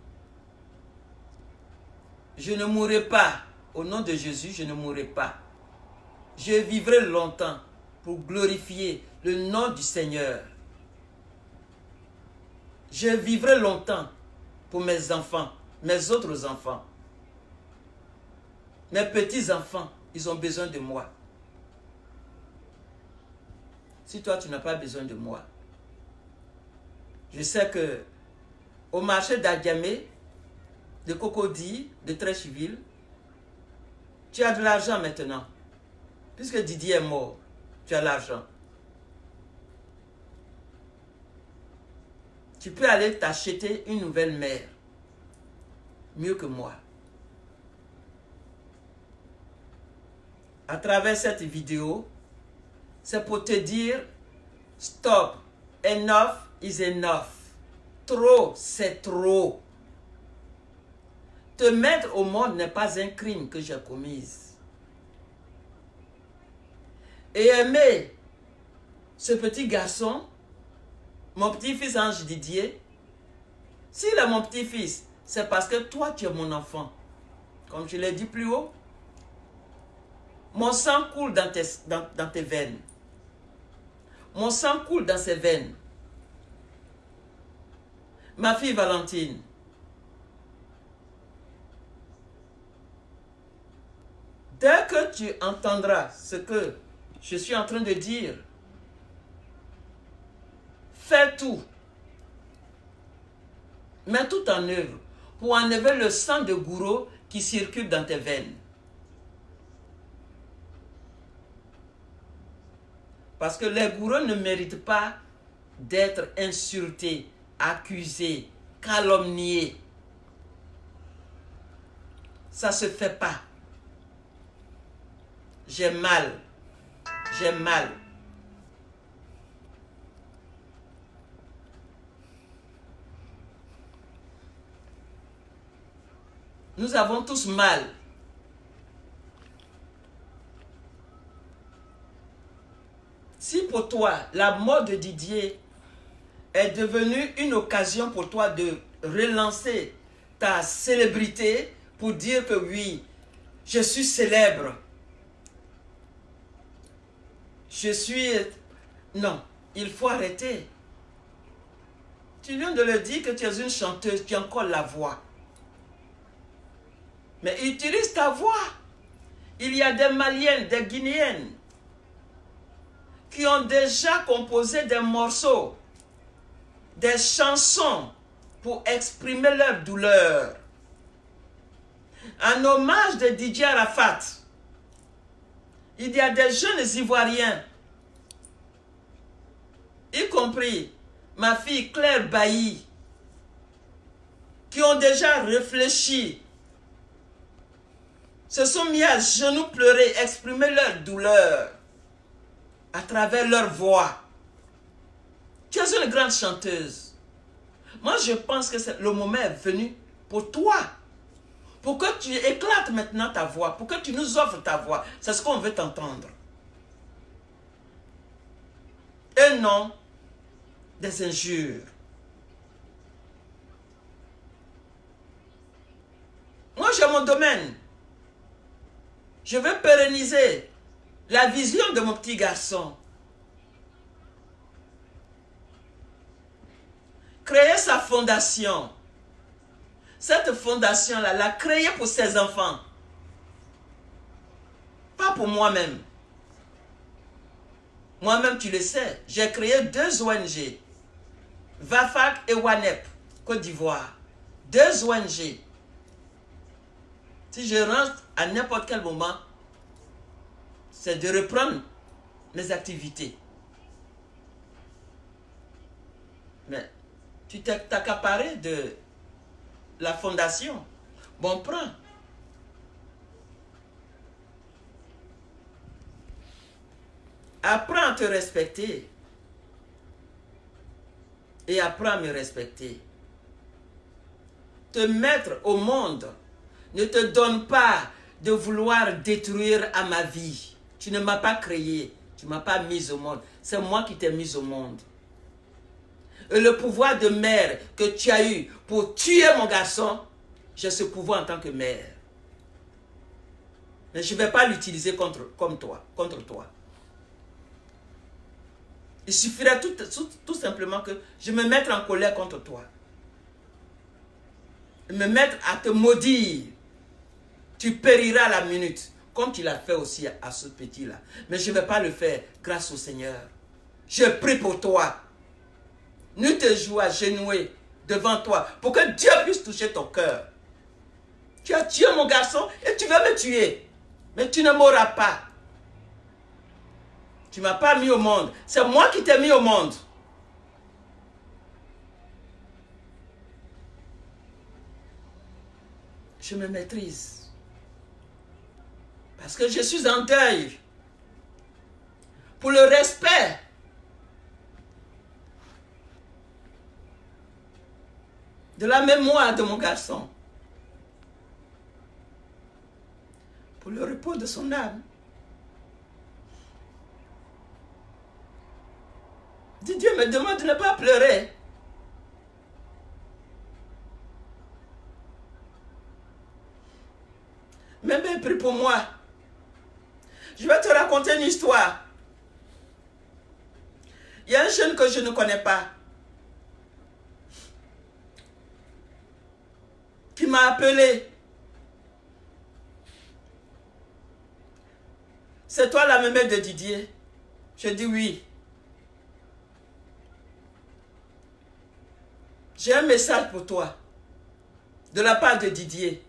A: je ne mourrai pas. Au nom de Jésus, je ne mourrai pas. Je vivrai longtemps pour glorifier le nom du Seigneur. Je vivrai longtemps pour mes enfants, mes autres enfants. Mes petits-enfants, ils ont besoin de moi. Si toi, tu n'as pas besoin de moi, je sais que au marché d'Agamé, de Cocody, de Trécheville, tu as de l'argent maintenant. Puisque Didier est mort, tu as l'argent. Tu peux aller t'acheter une nouvelle mère. Mieux que moi. À travers cette vidéo, c'est pour te dire, stop, enough is enough. Trop, c'est trop. Te mettre au monde n'est pas un crime que j'ai commis. Et aimer ce petit garçon, mon petit-fils Ange Didier, s'il est mon petit-fils, c'est parce que toi, tu es mon enfant. Comme je l'ai dit plus haut, mon sang coule dans tes veines. Mon sang coule dans ses veines. Ma fille Valentine, dès que tu entendras ce que je suis en train de dire, fais tout. Mets tout en œuvre pour enlever le sang de Gouraud qui circule dans tes veines. Parce que les Gourauds ne méritent pas d'être insultés, accusés, calomniés. Ça ne se fait pas. J'ai mal. J'ai mal. Nous avons tous mal. Si pour toi, la mort de Didier est devenue une occasion pour toi de relancer ta célébrité pour dire que oui, je suis célèbre. Je suis... Non, il faut arrêter. Tu viens de le dire que tu es une chanteuse, tu as encore la voix. Mais utilise ta voix. Il y a des Maliennes, des Guinéennes qui ont déjà composé des morceaux, des chansons pour exprimer leur douleur. En hommage de Didier Arafat, il y a des jeunes Ivoiriens, y compris ma fille Claire Bailly, qui ont déjà réfléchi, se sont mis à genoux pleurer, exprimer leur douleur à travers leur voix. Tu es une grande chanteuse. Moi, je pense que le moment est venu pour toi. Pour que tu éclates maintenant ta voix. Pour que tu nous offres ta voix. C'est ce qu'on veut t'entendre. Et non des injures. Moi, j'ai mon domaine. Je veux pérenniser la vision de mon petit garçon. Créer sa fondation. Cette fondation-là, l'a créée pour ses enfants. Pas pour moi-même. Moi-même, tu le sais, j'ai créé 2 ONG. VAFAC et WANEP, Côte d'Ivoire. 2 ONG. Si je rentre à n'importe quel moment, c'est de reprendre mes activités. Mais tu t'es accaparé de la fondation. Bon, prends. Apprends à te respecter. Et apprends à me respecter. Te mettre au monde ne te donne pas de vouloir détruire à ma vie. Tu ne m'as pas créé. Tu ne m'as pas mis au monde. C'est moi qui t'ai mis au monde. Et le pouvoir de mère que tu as eu pour tuer mon garçon, j'ai ce pouvoir en tant que mère. Mais je ne vais pas l'utiliser contre toi. Il suffirait tout simplement que je me mette en colère contre toi. me mettre à te maudire. Tu périras à la minute, comme tu l'as fait aussi à ce petit-là. Mais je ne vais pas le faire grâce au Seigneur. Je prie pour toi. Nuit et jour agenouillé devant toi pour que Dieu puisse toucher ton cœur. Tu as tué mon garçon et tu veux me tuer. Mais tu ne mourras pas. Tu ne m'as pas mis au monde. C'est moi qui t'ai mis au monde. Je me maîtrise. Parce que je suis en deuil. Pour le respect. De la mémoire de mon garçon. Pour le repos de son âme. Dieu me demande de ne pas pleurer. Même prie pour moi. Je vais te raconter une histoire. Il y a un jeune que je ne connais pas qui m'a appelé. C'est toi la mémé de Didier? Je dis oui. J'ai un message pour toi de la part de Didier.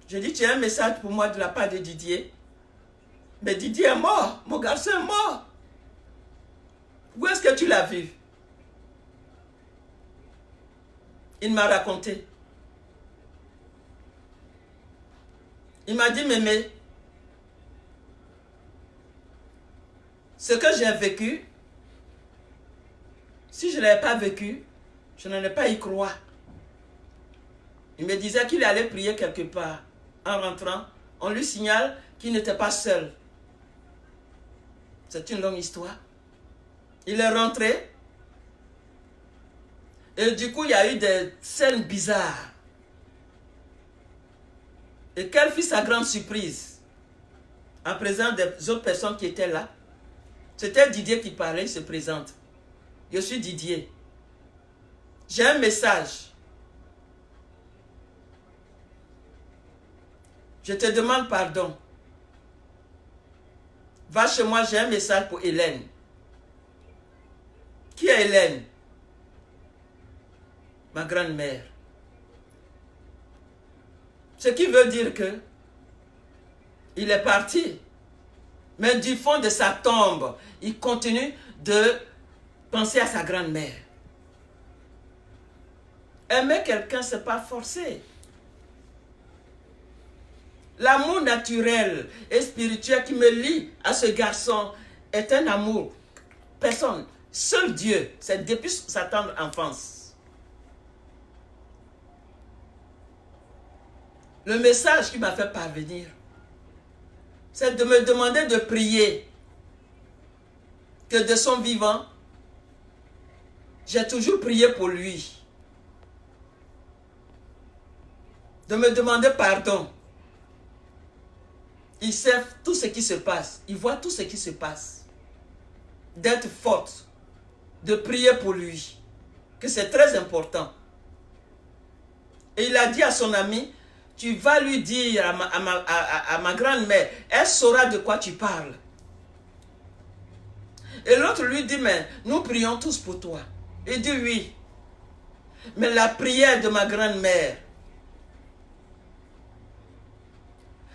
A: Je dis, tu as un message pour moi de la part de Didier? Mais Didier est mort. Mon garçon est mort. Où est-ce que tu l'as vu? Il m'a raconté. Il m'a dit, mémé, ce que j'ai vécu, si je ne l'avais pas vécu, je n'en ai pas y croire. Il me disait qu'il allait prier quelque part. En rentrant, on lui signale qu'il n'était pas seul. C'est une longue histoire. Il est rentré. Et du coup, il y a eu des scènes bizarres. Et quelle fut sa grande surprise? En présence des autres personnes qui étaient là. C'était Didier qui parlait, il se présente. Je suis Didier. J'ai un message. Je te demande pardon. Va chez moi, j'ai un message pour Hélène. Qui est Hélène? Ma grand-mère. Ce qui veut dire que il est parti. Mais du fond de sa tombe, il continue de penser à sa grand-mère. Aimer quelqu'un, ce n'est pas forcé. L'amour naturel et spirituel qui me lie à ce garçon est un amour. Personne, seul Dieu, c'est depuis sa tendre enfance. Le message qui m'a fait parvenir, c'est de me demander de prier que de son vivant, j'ai toujours prié pour lui. De me demander pardon. Il sait tout ce qui se passe. Il voit tout ce qui se passe. D'être forte. De prier pour lui. Que c'est très important. Et il a dit à son ami, tu vas lui dire à ma grand-mère, elle saura de quoi tu parles. Et l'autre lui dit, mais nous prions tous pour toi. Il dit oui. Mais la prière de ma grand-mère,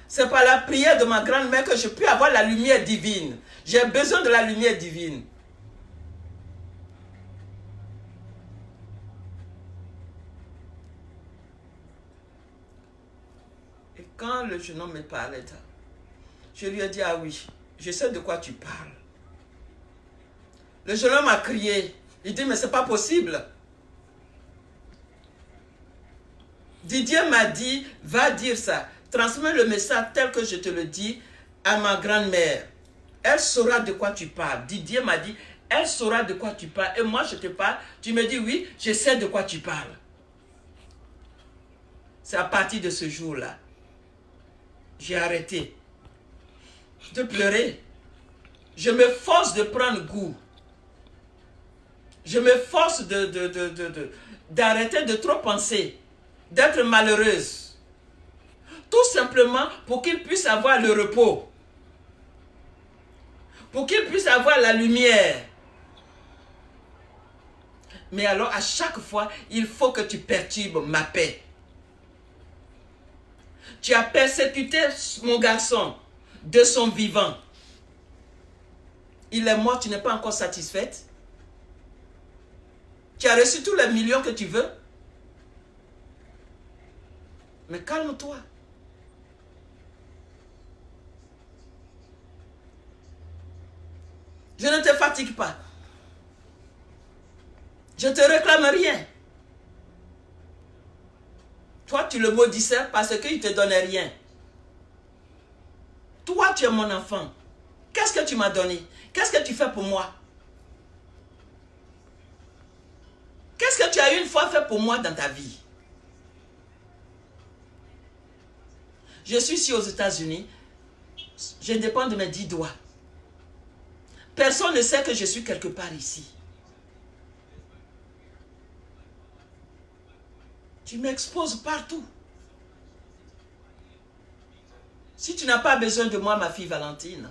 A: c'est par la prière de ma grand-mère que je peux avoir la lumière divine. J'ai besoin de la lumière divine. Et quand le jeune homme me parlait, je lui ai dit, ah oui, je sais de quoi tu parles. Le jeune homme a crié. Il dit, mais c'est pas possible. Didier m'a dit, va dire ça. Transmets le message tel que je te le dis à ma grand-mère. Elle saura de quoi tu parles. Didier m'a dit, elle saura de quoi tu parles. Et moi, je te parle. Tu me dis, oui, je sais de quoi tu parles. C'est à partir de ce jour-là. J'ai arrêté de pleurer. Je me force de prendre goût. Je me force d'arrêter de trop penser. d'être malheureuse. Tout simplement pour qu'ils puissent avoir le repos. Pour qu'ils puissent avoir la lumière. Mais alors, à chaque fois, il faut que tu perturbes ma paix. Tu as persécuté mon garçon de son vivant. Il est mort, tu n'es pas encore satisfaite. Tu as reçu tous les millions que tu veux. Mais calme-toi. Je ne te fatigue pas. Je ne te réclame rien. Toi, tu le maudissais parce qu'il ne te donnait rien. Toi, tu es mon enfant. Qu'est-ce que tu m'as donné? Qu'est-ce que tu fais pour moi? Qu'est-ce que tu as une fois fait pour moi dans ta vie? Je suis ici aux États-Unis. Je dépends de mes 10 doigts. Personne ne sait que je suis quelque part ici. Tu m'exposes partout. Si tu n'as pas besoin de moi, ma fille Valentine,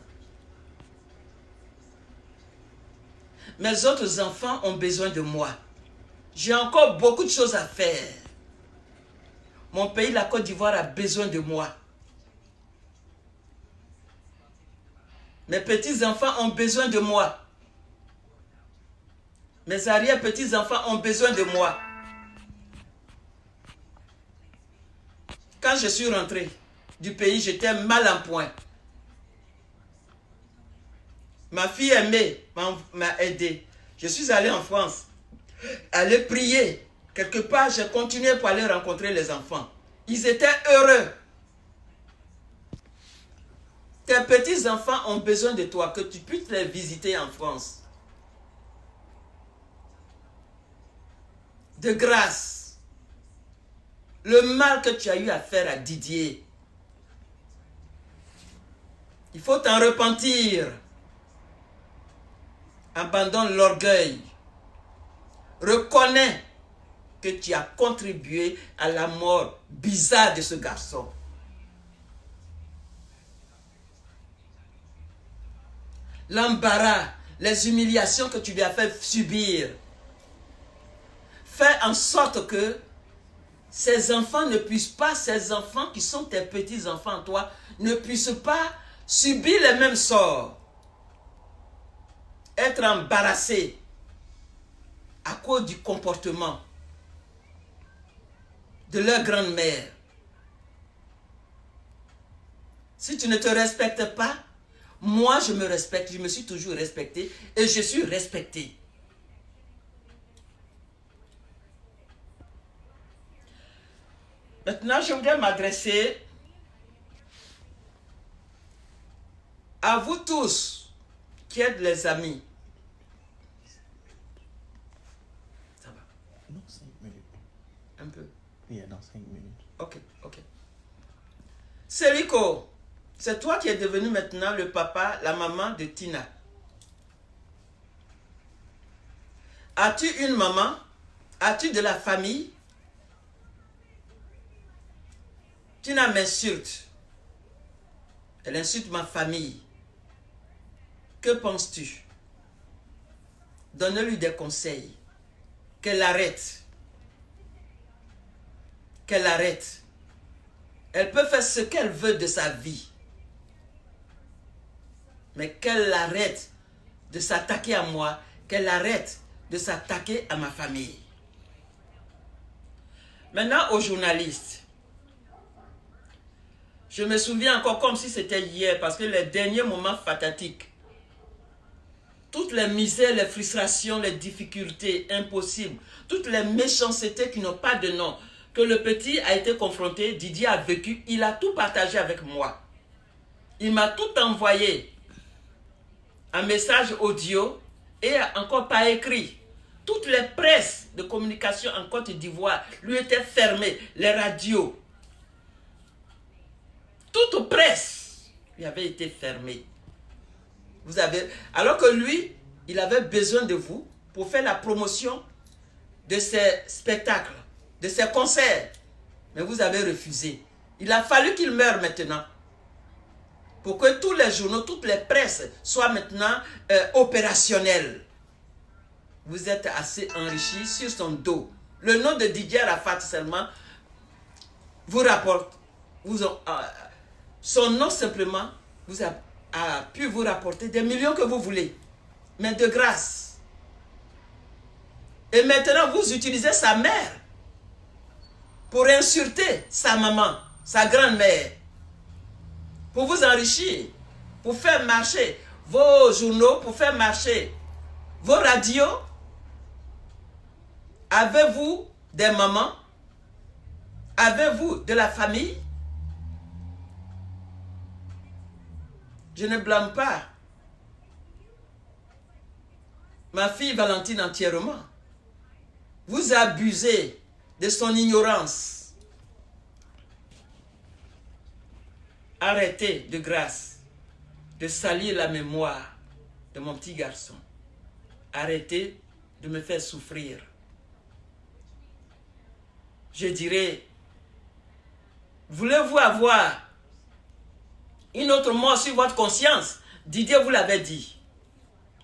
A: mes autres enfants ont besoin de moi. J'ai encore beaucoup de choses à faire. Mon pays, la Côte d'Ivoire, a besoin de moi. Mes petits-enfants ont besoin de moi. Mes arrière-petits-enfants ont besoin de moi. Quand je suis rentré du pays, j'étais mal en point. Ma fille aimée m'a aidé. Je suis allé en France, aller prier. Quelque part, j'ai continué pour aller rencontrer les enfants. Ils étaient heureux. Tes petits-enfants ont besoin de toi, que tu puisses les visiter en France. De grâce, le mal que tu as eu à faire à Didier, il faut t'en repentir. Abandonne l'orgueil. Reconnais que tu as contribué à la mort bizarre de ce garçon. L'embarras, les humiliations que tu lui as fait subir. Fais en sorte que ces enfants ne puissent pas, ces enfants qui sont tes petits-enfants, toi, ne puissent pas subir les mêmes sorts. Être embarrassés à cause du comportement de leur grand-mère. Si tu ne te respectes pas, moi je me respecte, je me suis toujours respecté et je suis respecté. Maintenant, je voudrais m'adresser à vous tous qui êtes les amis. Ça va?
B: Non, 5 minutes.
A: Un peu.
B: Oui, dans 5 minutes.
A: Ok, ok. Seriko, c'est toi qui es devenu maintenant le papa, la maman de Tina. As-tu une maman? As-tu de la famille? Tina m'insulte. Elle insulte ma famille. Que penses-tu? Donne-lui des conseils. Qu'elle arrête. Qu'elle arrête. Elle peut faire ce qu'elle veut de sa vie. Mais qu'elle arrête de s'attaquer à moi. Qu'elle arrête de s'attaquer à ma famille. Maintenant, aux journalistes. Je me souviens encore comme si c'était hier, parce que les derniers moments fatatiques, toutes les misères, les frustrations, les difficultés impossibles, toutes les méchancetés qui n'ont pas de nom, que le petit a été confronté, Didier a vécu, il a tout partagé avec moi. Il m'a tout envoyé en message audio et encore par écrit. Toutes les presses de communication en Côte d'Ivoire lui étaient fermées, les radios. Toute presse lui avait été fermée. Vous avez, alors que lui, il avait besoin de vous pour faire la promotion de ses spectacles, de ses concerts. Mais vous avez refusé. Il a fallu qu'il meure maintenant. Pour que tous les journaux, toutes les presses soient maintenant opérationnelles. Vous êtes assez enrichi sur son dos. Le nom de Didier Arafat seulement vous rapporte. Son nom simplement a pu vous rapporter des millions que vous voulez. Mais de grâce. Et maintenant, vous utilisez sa mère pour insulter sa maman, sa grand-mère. Pour vous enrichir, pour faire marcher vos journaux, pour faire marcher vos radios. Avez-vous des mamans? Avez-vous de la famille? Je ne blâme pas ma fille Valentine entièrement. Vous abusez de son ignorance. Arrêtez de grâce de salir la mémoire de mon petit garçon. Arrêtez de me faire souffrir. Je dirais, voulez-vous avoir une autre mort sur votre conscience? Didier vous l'avait dit.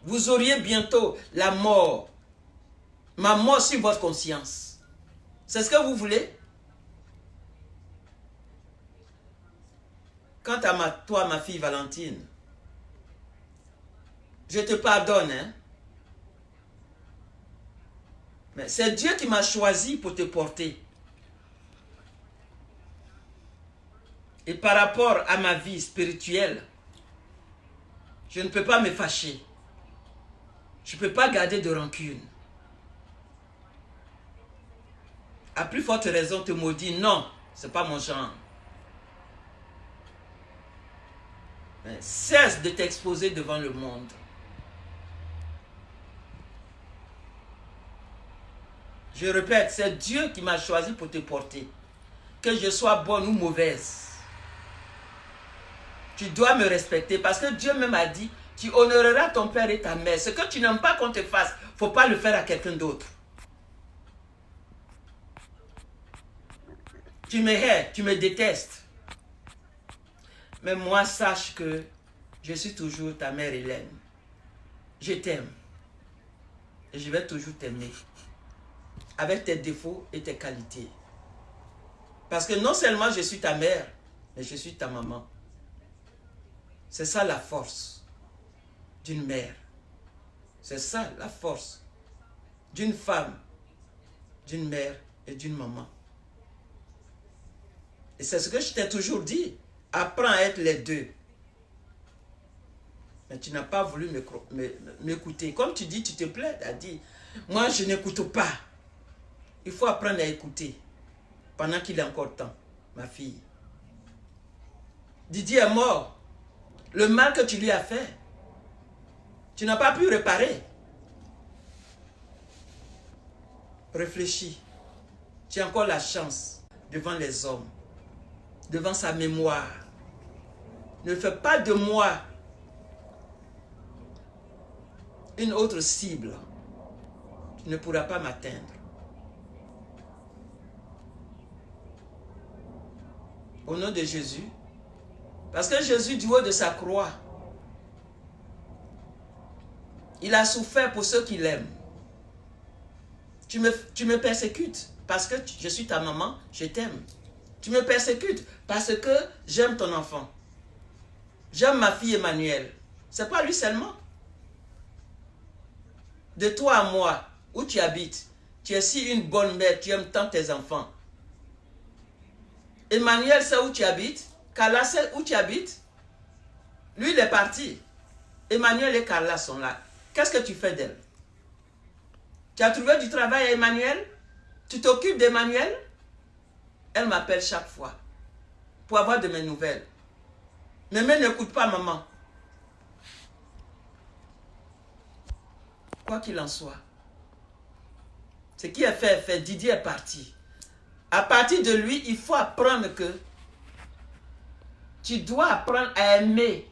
A: Vous auriez bientôt la mort, ma mort sur votre conscience. C'est ce que vous voulez? Quant à toi, ma fille Valentine, je te pardonne, hein? Mais c'est Dieu qui m'a choisi pour te porter. Et par rapport à ma vie spirituelle, je ne peux pas me fâcher. Je ne peux pas garder de rancune. À plus forte raison, te maudit, non, ce n'est pas mon genre. Mais cesse de t'exposer devant le monde. Je répète, c'est Dieu qui m'a choisi pour te porter. Que je sois bonne ou mauvaise. Tu dois me respecter parce que Dieu même a dit, tu honoreras ton père et ta mère. Ce que tu n'aimes pas qu'on te fasse, il ne faut pas le faire à quelqu'un d'autre. Tu me hais, tu me détestes. Mais moi, sache que je suis toujours ta mère Hélène. Je t'aime. Et je vais toujours t'aimer. Avec tes défauts et tes qualités. Parce que non seulement je suis ta mère, mais je suis ta maman. C'est ça la force d'une mère. C'est ça la force d'une femme, d'une mère et d'une maman. Et c'est ce que je t'ai toujours dit. Apprends à être les deux. Mais tu n'as pas voulu m'écouter. Comme tu dis, tu te plais à dire, moi je n'écoute pas. Il faut apprendre à écouter pendant qu'il est encore temps, ma fille. Didier est mort. Le mal que tu lui as fait, tu n'as pas pu réparer. Réfléchis. Tu as encore la chance devant les hommes, devant sa mémoire. Ne fais pas de moi une autre cible. Tu ne pourras pas m'atteindre. Au nom de Jésus. Parce que Jésus, du haut de sa croix, il a souffert pour ceux qui l'aiment. Tu me persécutes parce que je suis ta maman, je t'aime. Tu me persécutes parce que j'aime ton enfant. J'aime ma fille Emmanuel. C'est pas lui seulement. De toi à moi, où tu habites, tu es si une bonne mère, tu aimes tant tes enfants. Emmanuel, c'est où tu habites. Carla, c'est où tu habites. Lui, il est parti. Emmanuel et Carla sont là. Qu'est-ce que tu fais d'elle? Tu as trouvé du travail à Emmanuel? Tu t'occupes d'Emmanuel? Elle m'appelle chaque fois pour avoir de mes nouvelles. Mais n'écoute pas maman. Quoi qu'il en soit, ce qui est fait est fait. Didier est parti. À partir de lui, il faut apprendre que tu dois apprendre à aimer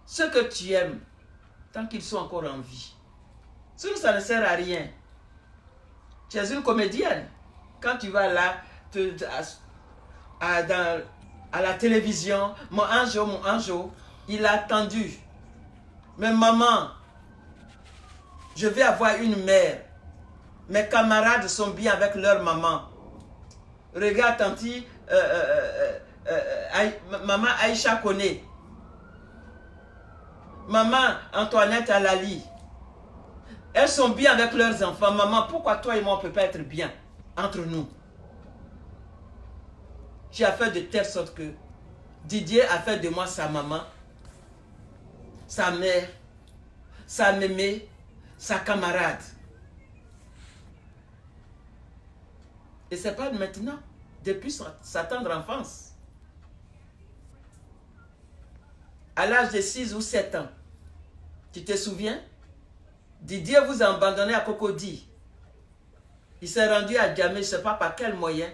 A: ceux que tu aimes tant qu'ils sont encore en vie. Sinon, ça ne sert à rien. Tu es une comédienne. Quand tu vas là, à la télévision, mon ange, il a attendu. Mais maman, je vais avoir une mère. Mes camarades sont bien avec leur maman. Regarde, tanti, maman Aïcha connaît. Maman Antoinette Alali. Elles sont bien avec leurs enfants. Maman, pourquoi toi et moi on ne peut pas être bien entre nous? J'ai fait de telle sorte que Didier a fait de moi sa maman, sa mère, sa mémé, sa camarade. Et ce n'est pas maintenant, depuis sa tendre enfance. À l'âge de 6 ou 7 ans, tu te souviens? Didier vous a abandonné à Cocody. Il s'est rendu à Djamé, je ne sais pas par quel moyen,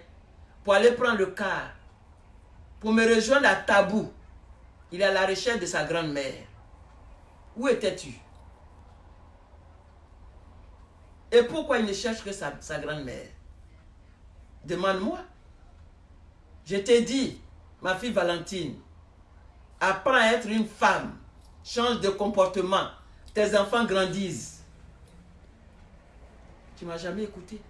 A: pour aller prendre le car, pour me rejoindre à Tabou. Il est à la recherche de sa grand-mère. Où étais-tu? Et pourquoi il ne cherche que sa grand-mère? Demande-moi. Je t'ai dit, ma fille Valentine, apprends à être une femme. Change de comportement. Tes enfants grandissent. Tu ne m'as jamais écouté.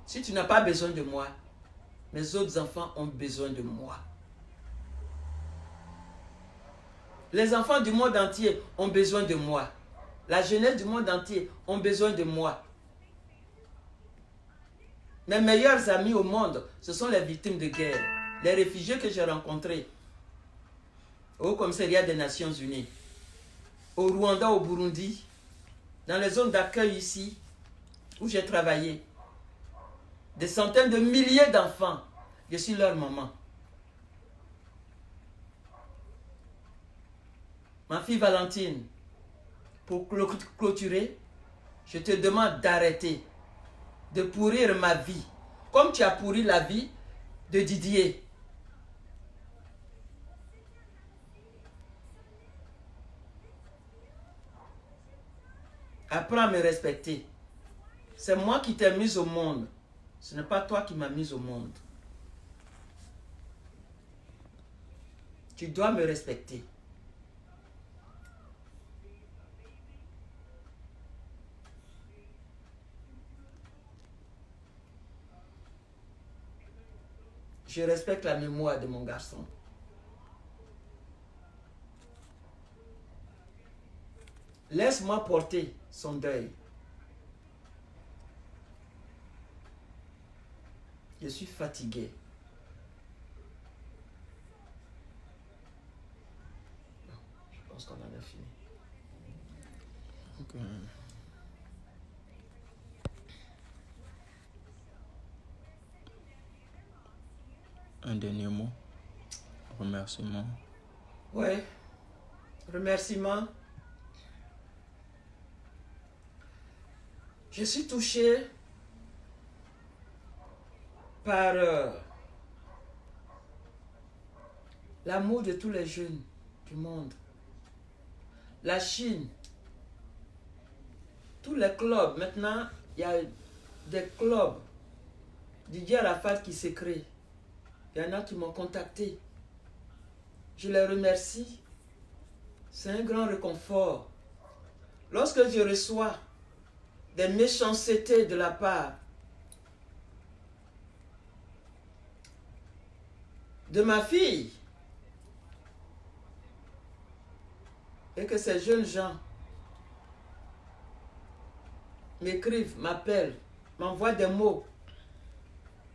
A: Si tu n'as pas besoin de moi, mes autres enfants ont besoin de moi. Les enfants du monde entier ont besoin de moi. La jeunesse du monde entier ont besoin de moi. Mes meilleurs amis au monde, ce sont les victimes de guerre, les réfugiés que j'ai rencontrés au commissariat des Nations Unies, au Rwanda, au Burundi, dans les zones d'accueil ici, où j'ai travaillé. Des centaines de milliers d'enfants, je suis leur maman. Ma fille Valentine, pour clôturer, je te demande d'arrêter de pourrir ma vie, comme tu as pourri la vie de Didier. Apprends à me respecter. C'est moi qui t'ai mise au monde. Ce n'est pas toi qui m'as mise au monde. Tu dois me respecter. Je respecte la mémoire de mon garçon. Laisse-moi porter son deuil. Je suis fatigué. Je pense qu'on en a fini.
B: Okay. Un dernier mot. Remerciement.
A: Oui. Remerciement. Je suis touché par l'amour de tous les jeunes du monde. La Chine, tous les clubs, maintenant, il y a des clubs Didier Arafat qui se créent. Il y en a qui m'ont contacté. Je les remercie. C'est un grand réconfort. Lorsque je reçois des méchancetés de la part de ma fille, et que ces jeunes gens m'écrivent, m'appellent, m'envoient des mots.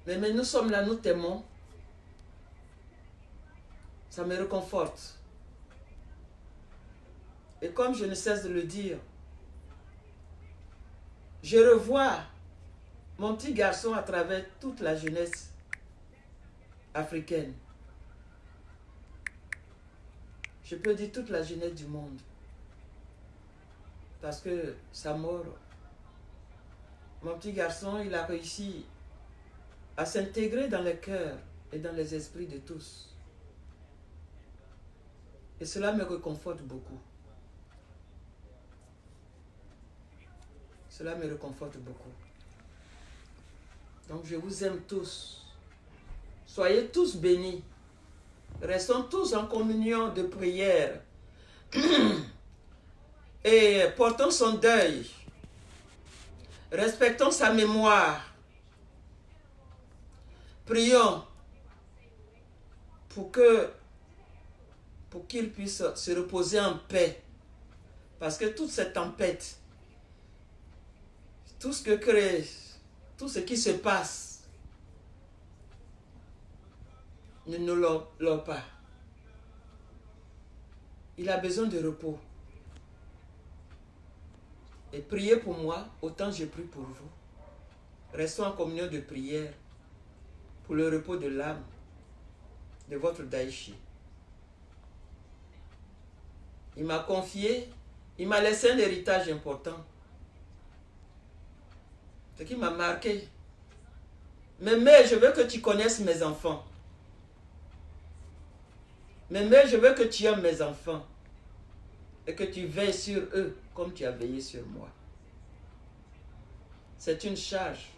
A: Mais nous sommes là, nous t'aimons. Ça me réconforte. Et comme je ne cesse de le dire, je revois mon petit garçon à travers toute la jeunesse africaine. Je peux dire toute la jeunesse du monde. Parce que sa mort, mon petit garçon, il a réussi à s'intégrer dans les cœurs et dans les esprits de tous. Et cela me réconforte beaucoup. Cela me réconforte beaucoup. Donc je vous aime tous. Soyez tous bénis. Restons tous en communion de prière. Et portons son deuil. Respectons sa mémoire. Prions pour qu'il puisse se reposer en paix. Parce que toute cette tempête, tout ce que crée, tout ce qui se passe, ne nous l'a pas. Il a besoin de repos. Et priez pour moi, autant je prie pour vous. Restons en communion de prière pour le repos de l'âme de votre Daichi. Il m'a confié, il m'a laissé un héritage important. Ce qui m'a marqué. Mais je veux que tu connaisses mes enfants. Mais je veux que tu aimes mes enfants. Et que tu veilles sur eux comme tu as veillé sur moi. C'est une charge.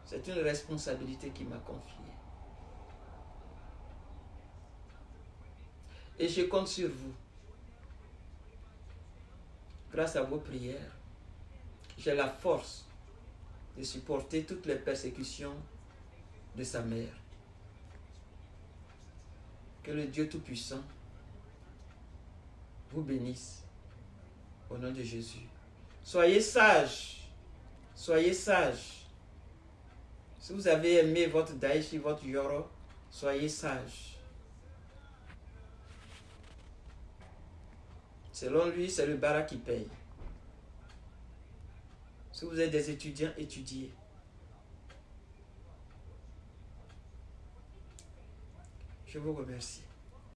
A: C'est une responsabilité qui m'a confiée. Et je compte sur vous. Grâce à vos prières, j'ai la force de supporter toutes les persécutions de sa mère. Que le Dieu Tout-Puissant vous bénisse au nom de Jésus. Soyez sages. Soyez sages. Si vous avez aimé votre Daichi, votre Yoro, soyez sages. Selon lui, c'est le bara qui paye. Si vous êtes des étudiants, étudiez. Je vous remercie.